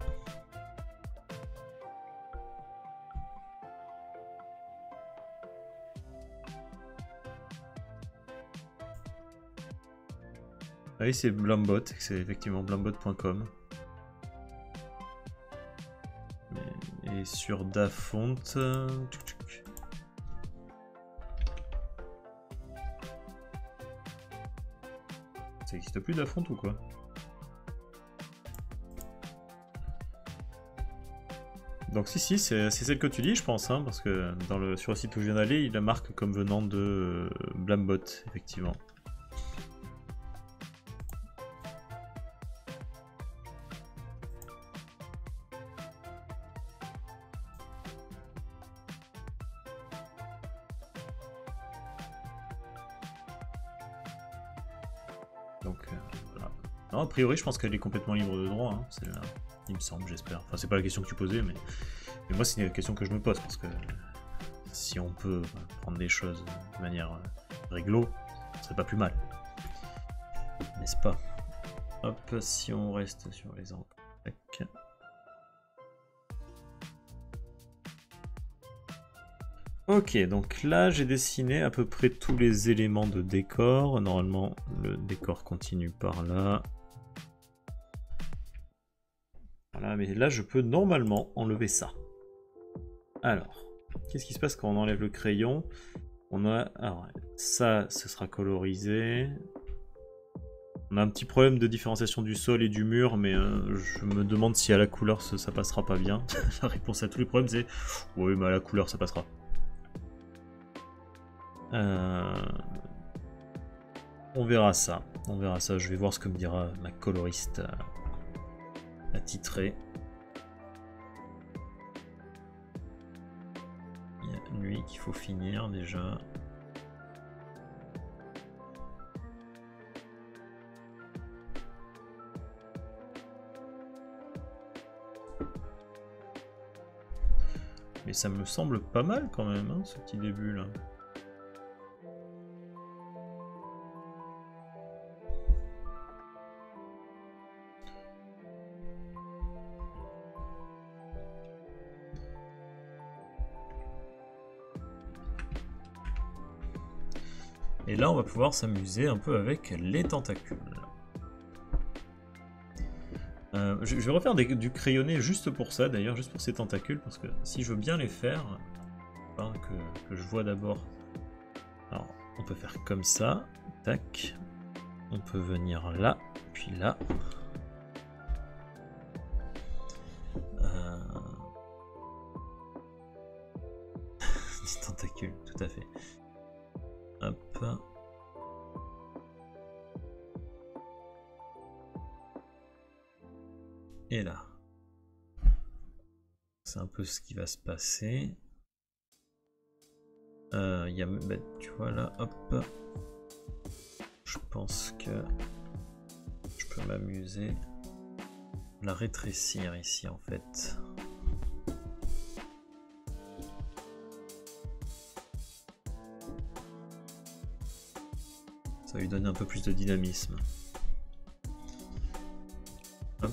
A: Ah oui, c'est Blambot, c'est effectivement blambot.com. Et sur Dafont... Ça n'existe plus Dafont ou quoi? Donc si, c'est celle que tu dis, je pense, hein, parce que sur le site où je viens d'aller, il la marque comme venant de Blambot, effectivement. Donc voilà. Non, a priori, je pense qu'elle est complètement libre de droit, hein. Il me semble, j'espère. Enfin, c'est pas la question que tu posais, mais moi, c'est une question que je me pose, parce que si on peut prendre des choses de manière réglo, ce serait pas plus mal. N'est-ce pas? Hop, si on reste sur les angles. Tac. Ok, donc là j'ai dessiné à peu près tous les éléments de décor. Normalement, le décor continue par là. Voilà, mais là je peux normalement enlever ça. Alors, qu'est-ce qui se passe quand on enlève le crayon? On a... Alors, ça, ce sera colorisé. On a un petit problème de différenciation du sol et du mur, mais je me demande si à la couleur ça passera pas bien. La réponse à tous les problèmes c'est... Oui, mais à la couleur ça passera. On verra ça. On verra ça. Je vais voir ce que me dira ma coloriste attitrée. Il y a lui qu'il faut finir déjà. Mais ça me semble pas mal quand même, hein, ce petit début là. Et là, on va pouvoir s'amuser un peu avec les tentacules. Je vais refaire du crayonné juste pour ça, d'ailleurs, juste pour ces tentacules, parce que si je veux bien les faire, enfin, que je vois d'abord. Alors, on peut faire comme ça, tac. On peut venir là, puis là. Des tentacules, tout à fait. Hop. Et là. C'est un peu ce qui va se passer. Bah, tu vois là, hop. Je pense que je peux m'amuser. La rétrécir ici en fait. Ça va lui donner un peu plus de dynamisme. Hop.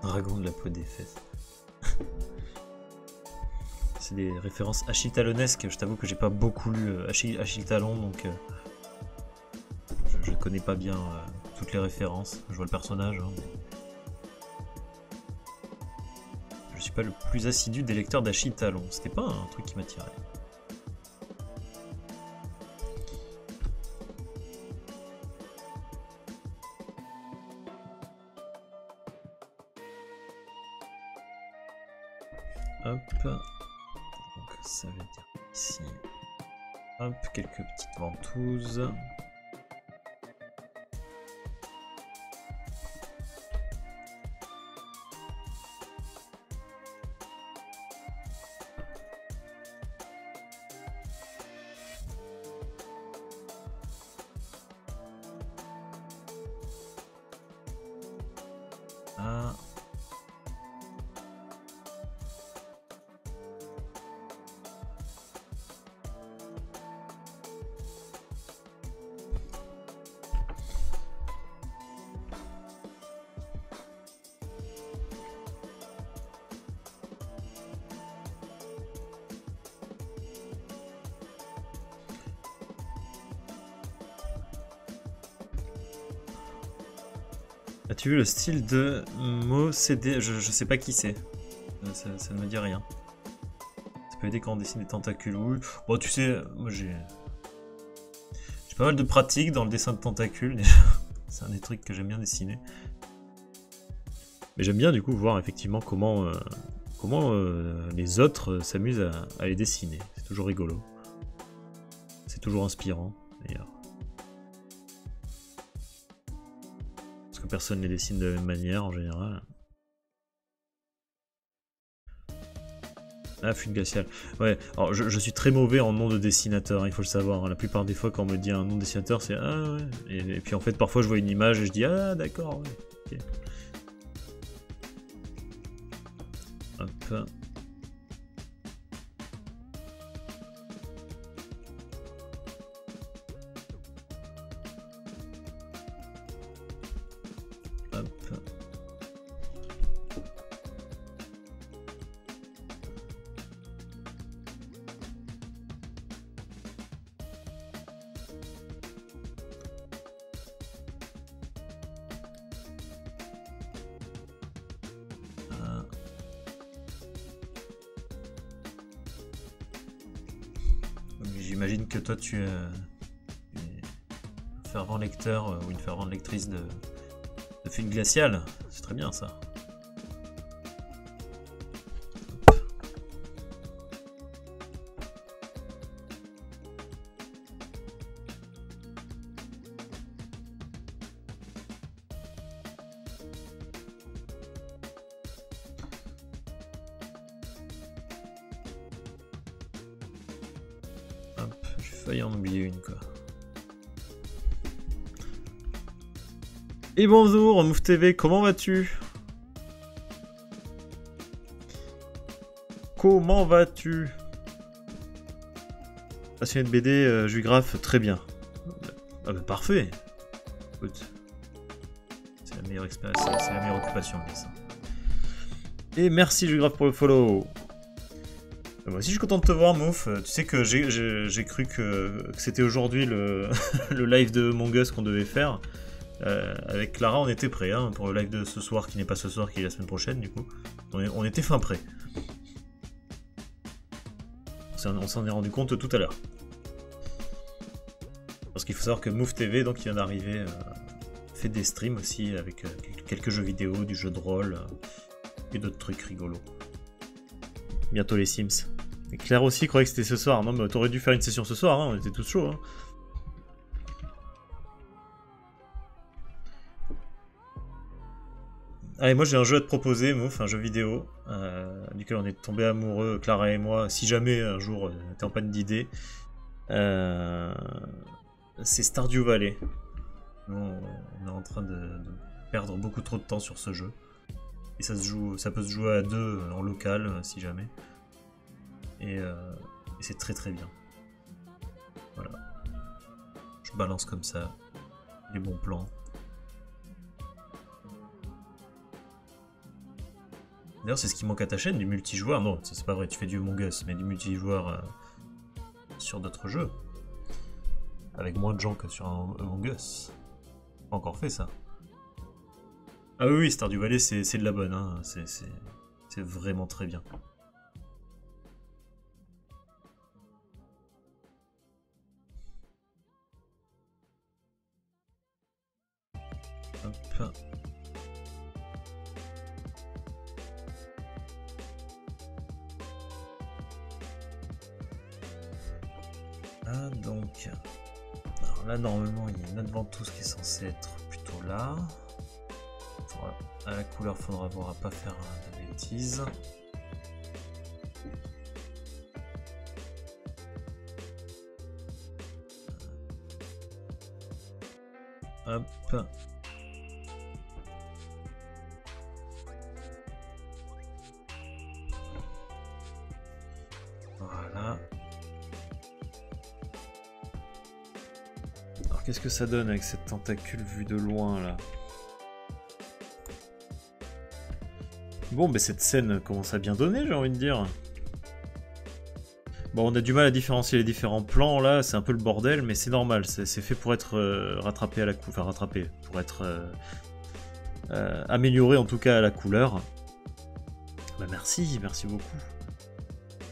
A: Dragon de la peau des fesses. C'est des références Achille Talonesques. Je t'avoue que j'ai pas beaucoup lu Achille Talon, donc je connais pas bien toutes les références. Je vois le personnage. Hein, mais... Je suis pas le plus assidu des lecteurs d'Achille Talon. C'était pas un truc qui m'attirait. Hop. Donc ça veut dire ici. Hop, quelques petites ventouses. Ah. As-tu vu le style de Mo CD? Je sais pas qui c'est. Ça ne me dit rien. Ça peut aider quand on dessine des tentacules. Oui. Bon, tu sais, moi j'ai pas mal de pratiques dans le dessin de tentacules. C'est un des trucs que j'aime bien dessiner. Mais j'aime bien du coup voir effectivement comment les autres s'amusent à les dessiner. C'est toujours rigolo. C'est toujours inspirant d'ailleurs. Parce que personne ne les dessine de la même manière en général. Ah, fuite glaciale. Ouais, alors je suis très mauvais en nom de dessinateur, hein, il faut le savoir. La plupart des fois, quand on me dit un nom de dessinateur, c'est ah ouais. Et puis en fait, parfois, je vois une image et je dis ah d'accord, ouais. Okay. Hop. J'imagine que toi tu es un fervent lecteur ou une fervente lectrice de fuite glaciale. C'est très bien ça. Failli en oublier une quoi. Et bonjour Mouf TV, comment vas-tu? Comment vas-tu? Passionné de BD, Jugraphe, très bien. Ah bah parfait. Écoute, c'est la meilleure expérience, c'est la meilleure occupation le dessin. Et merci Jugraphe pour le follow. Moi aussi je suis content de te voir Mouf, tu sais que j'ai cru que c'était aujourd'hui le live de Among Us qu'on devait faire. Avec Clara on était prêts hein, pour le live de ce soir qui n'est pas ce soir, qui est la semaine prochaine du coup. On était fin prêts. On s'en est rendu compte tout à l'heure. Parce qu'il faut savoir que Mouf TV, donc il vient d'arriver, fait des streams aussi avec quelques jeux vidéo, du jeu de rôle et d'autres trucs rigolos. Bientôt les Sims. Et Claire aussi croyait que c'était ce soir. Non mais t'aurais dû faire une session ce soir, hein, on était tous chauds. Hein. Allez, moi j'ai un jeu à te proposer, Mouf, un jeu vidéo, duquel on est tombé amoureux, Clara et moi, si jamais un jour t'es en panne d'idées. C'est Stardew Valley. Nous, on est en train de perdre beaucoup trop de temps sur ce jeu. Et ça peut se jouer à deux en local, si jamais. Et c'est très très bien. Voilà. Je balance comme ça les bons plans. D'ailleurs, c'est ce qui manque à ta chaîne, du multijoueur. Non, ça c'est pas vrai, tu fais du Among Us, mais du multijoueur sur d'autres jeux. Avec moins de gens que sur un Among Us. Pas encore fait ça. Ah oui, Stardew Valley, c'est de la bonne, hein. C'est vraiment très bien. Hop. Ah, donc... Alors là, normalement, il y a une autre ventouse qui est censée être plutôt là. À la couleur, faudra voir à pas faire de bêtises. Hop. Voilà. Alors qu'est-ce que ça donne avec cette tentacule vue de loin là? Bon, mais cette scène commence à bien donner, j'ai envie de dire. Bon, on a du mal à différencier les différents plans là, c'est un peu le bordel, mais c'est normal, c'est fait pour être rattrapé à la couleur, enfin rattrapé, pour être amélioré en tout cas à la couleur. Bah merci beaucoup.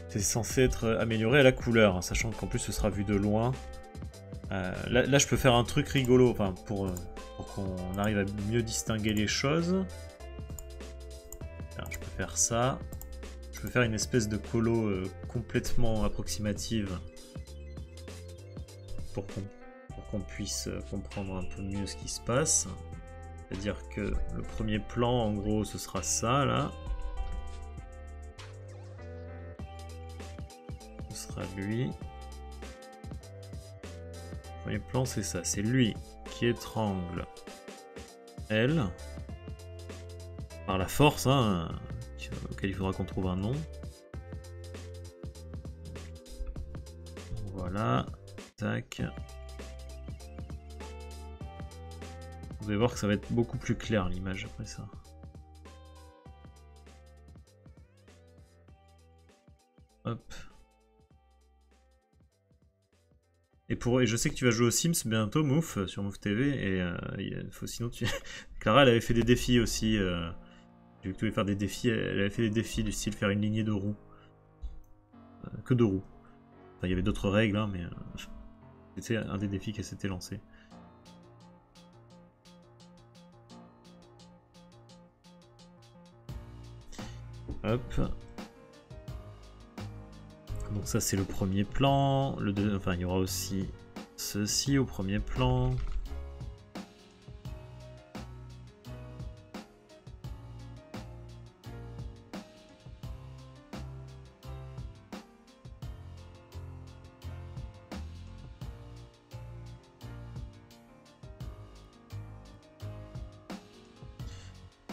A: C'est censé être amélioré à la couleur, sachant qu'en plus ce sera vu de loin. Là, je peux faire un truc rigolo, enfin pour qu'on arrive à mieux distinguer les choses. Alors, je peux faire ça. Je peux faire une espèce de colo complètement approximative pour qu'on puisse comprendre un peu mieux ce qui se passe. C'est-à-dire que le premier plan, en gros, ce sera ça, là. Ce sera lui. Le premier plan, c'est ça. C'est lui qui étrangle elle. Par la force, hein, auquel il faudra qu'on trouve un nom. Voilà. Tac. Vous allez voir que ça va être beaucoup plus clair l'image après ça. Hop. Et je sais que tu vas jouer aux Sims bientôt, Mouf, sur Mouf TV, et sinon tu... Clara, elle avait fait des défis aussi. J'ai vu que tu voulais faire des défis, elle avait fait des défis du style faire une lignée de roues. Que de roues. Enfin, il y avait d'autres règles, hein, mais c'était un des défis qu'elle s'était lancé. Hop. Donc ça c'est le premier plan. Enfin il y aura aussi ceci au premier plan.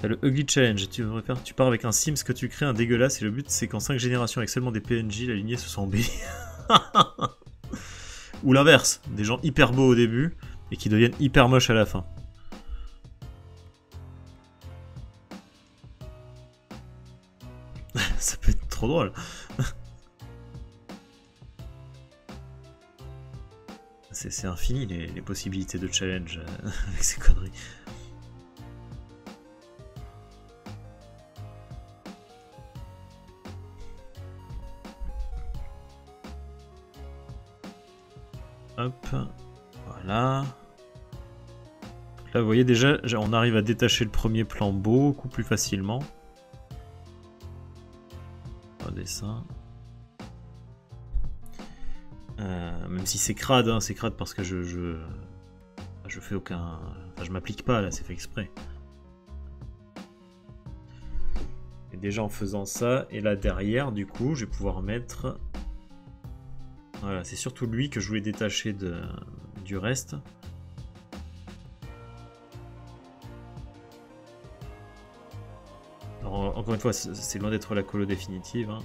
A: T'as le Ugly Challenge, tu pars avec un Sims que tu crées un dégueulasse et le but c'est qu'en 5 générations avec seulement des PNJ, la lignée se sent embellie. Ou l'inverse, des gens hyper beaux au début et qui deviennent hyper moches à la fin. Ça peut être trop drôle. C'est infini les possibilités de challenge avec ces conneries. Hop, voilà. Là, vous voyez déjà, on arrive à détacher le premier plan beaucoup plus facilement. Regardez ça. Même si c'est crade, hein, c'est crade parce que je fais aucun... Enfin, je m'applique pas là, c'est fait exprès. Et déjà en faisant ça, et là derrière, du coup, je vais pouvoir mettre... Voilà, c'est surtout lui que je voulais détacher du reste. Alors, encore une fois, c'est loin d'être la colo définitive. Hein.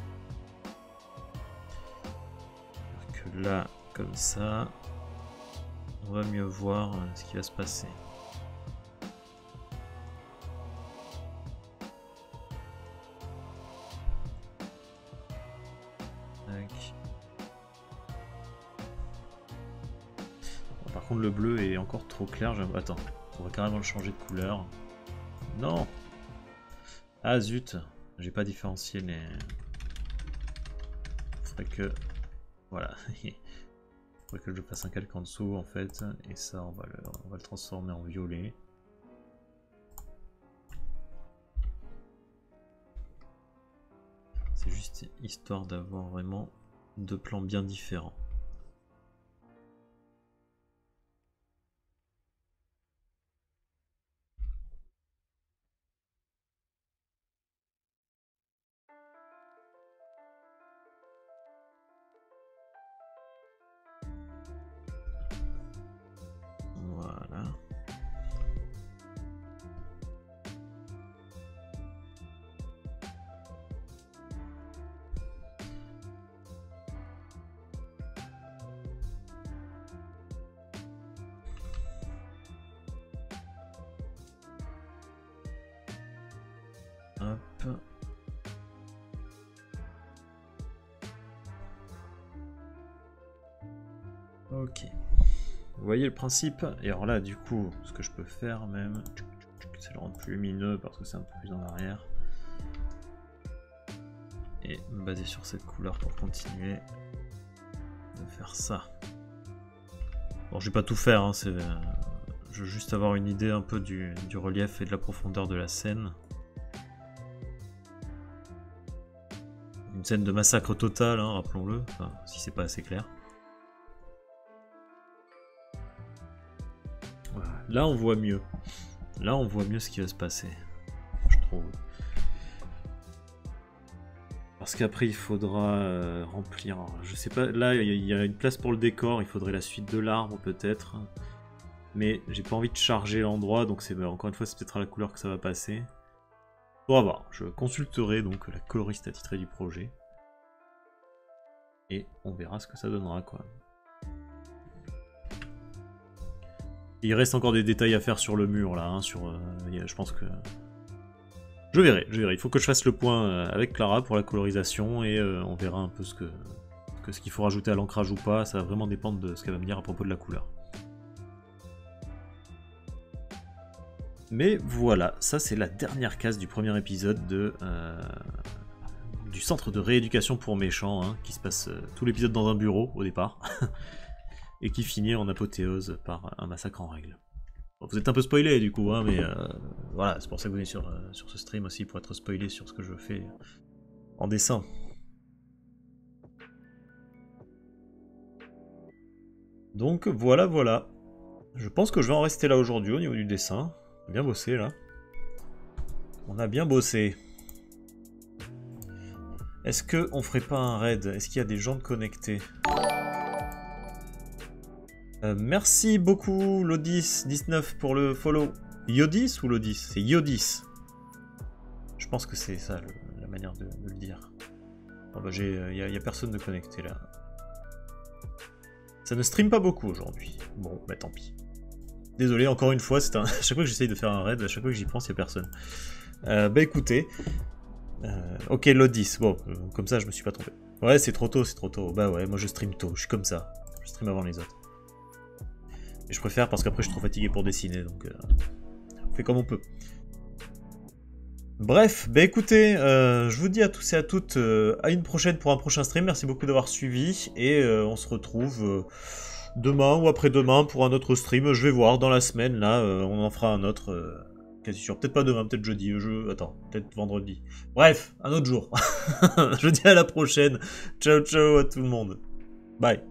A: Que là, comme ça, on va mieux voir ce qui va se passer. Tac. Bon, par contre le bleu est encore trop clair. Attends, on va carrément le changer de couleur. Non. Ah zut, j'ai pas différencié les... Faudrait que... Voilà. Faudrait que je fasse un calque en dessous en fait. Et ça on va le transformer en violet. C'est juste histoire d'avoir vraiment deux plans bien différents. Voilà. Hop. Ok. Vous voyez le principe? Et alors là, du coup, ce que je peux faire même, c'est le rendre plus lumineux parce que c'est un peu plus en arrière. Et me baser sur cette couleur pour continuer de faire ça. Bon, je vais pas tout faire, hein, je veux juste avoir une idée un peu du relief et de la profondeur de la scène. Une scène de massacre total, hein, rappelons-le, enfin, si c'est pas assez clair. Voilà. Là on voit mieux. Là on voit mieux ce qui va se passer, je trouve. Parce qu'après il faudra remplir, je sais pas, là il y a une place pour le décor, il faudrait la suite de l'arbre peut-être. Mais j'ai pas envie de charger l'endroit, donc c'est encore une fois c'est peut-être à la couleur que ça va passer. On va voir, je consulterai donc la coloriste attitrée du projet. Et on verra ce que ça donnera quoi. Il reste encore des détails à faire sur le mur là, hein, je pense que... Je verrai, il faut que je fasse le point avec Clara pour la colorisation et on verra un peu ce qu'il faut rajouter à l'ancrage ou pas, ça va vraiment dépendre de ce qu'elle va me dire à propos de la couleur. Mais voilà, ça c'est la dernière case du premier épisode du centre de rééducation pour méchants, hein, qui se passe tout l'épisode dans un bureau au départ, et qui finit en apothéose par un massacre en règle. Bon, vous êtes un peu spoilé du coup, hein, mais voilà, c'est pour ça que vous venez sur ce stream aussi, pour être spoilé sur ce que je fais en dessin. Donc voilà. Je pense que je vais en rester là aujourd'hui au niveau du dessin. On a bien bossé là. On a bien bossé. Est-ce qu'on ferait pas un raid? Est-ce qu'il y a des gens de connectés? Merci beaucoup Lodis19 pour le follow. Yodis ou Lodis? C'est Yodis. Je pense que c'est ça la manière de le dire. Bon, bah, y a personne de connecté là. Ça ne stream pas beaucoup aujourd'hui. Bon, bah tant pis. Désolé, encore une fois, à chaque fois que j'essaye de faire un raid, à chaque fois que j'y pense, il n'y a personne. Bah écoutez. Ok, Lodis. Bon, comme ça, je me suis pas trompé. Ouais, c'est trop tôt, c'est trop tôt. Bah ouais, moi je stream tôt, je suis comme ça. Je stream avant les autres. Et je préfère parce qu'après je suis trop fatigué pour dessiner, donc on fait comme on peut. Bref, bah écoutez, je vous dis à tous et à toutes à une prochaine pour un prochain stream. Merci beaucoup d'avoir suivi et on se retrouve demain ou après-demain pour un autre stream. Je vais voir dans la semaine, là, on en fera un autre, quasi sûr. Peut-être pas demain, peut-être jeudi, attends, peut-être vendredi. Bref, un autre jour. Je vous dis à la prochaine. Ciao, ciao à tout le monde. Bye.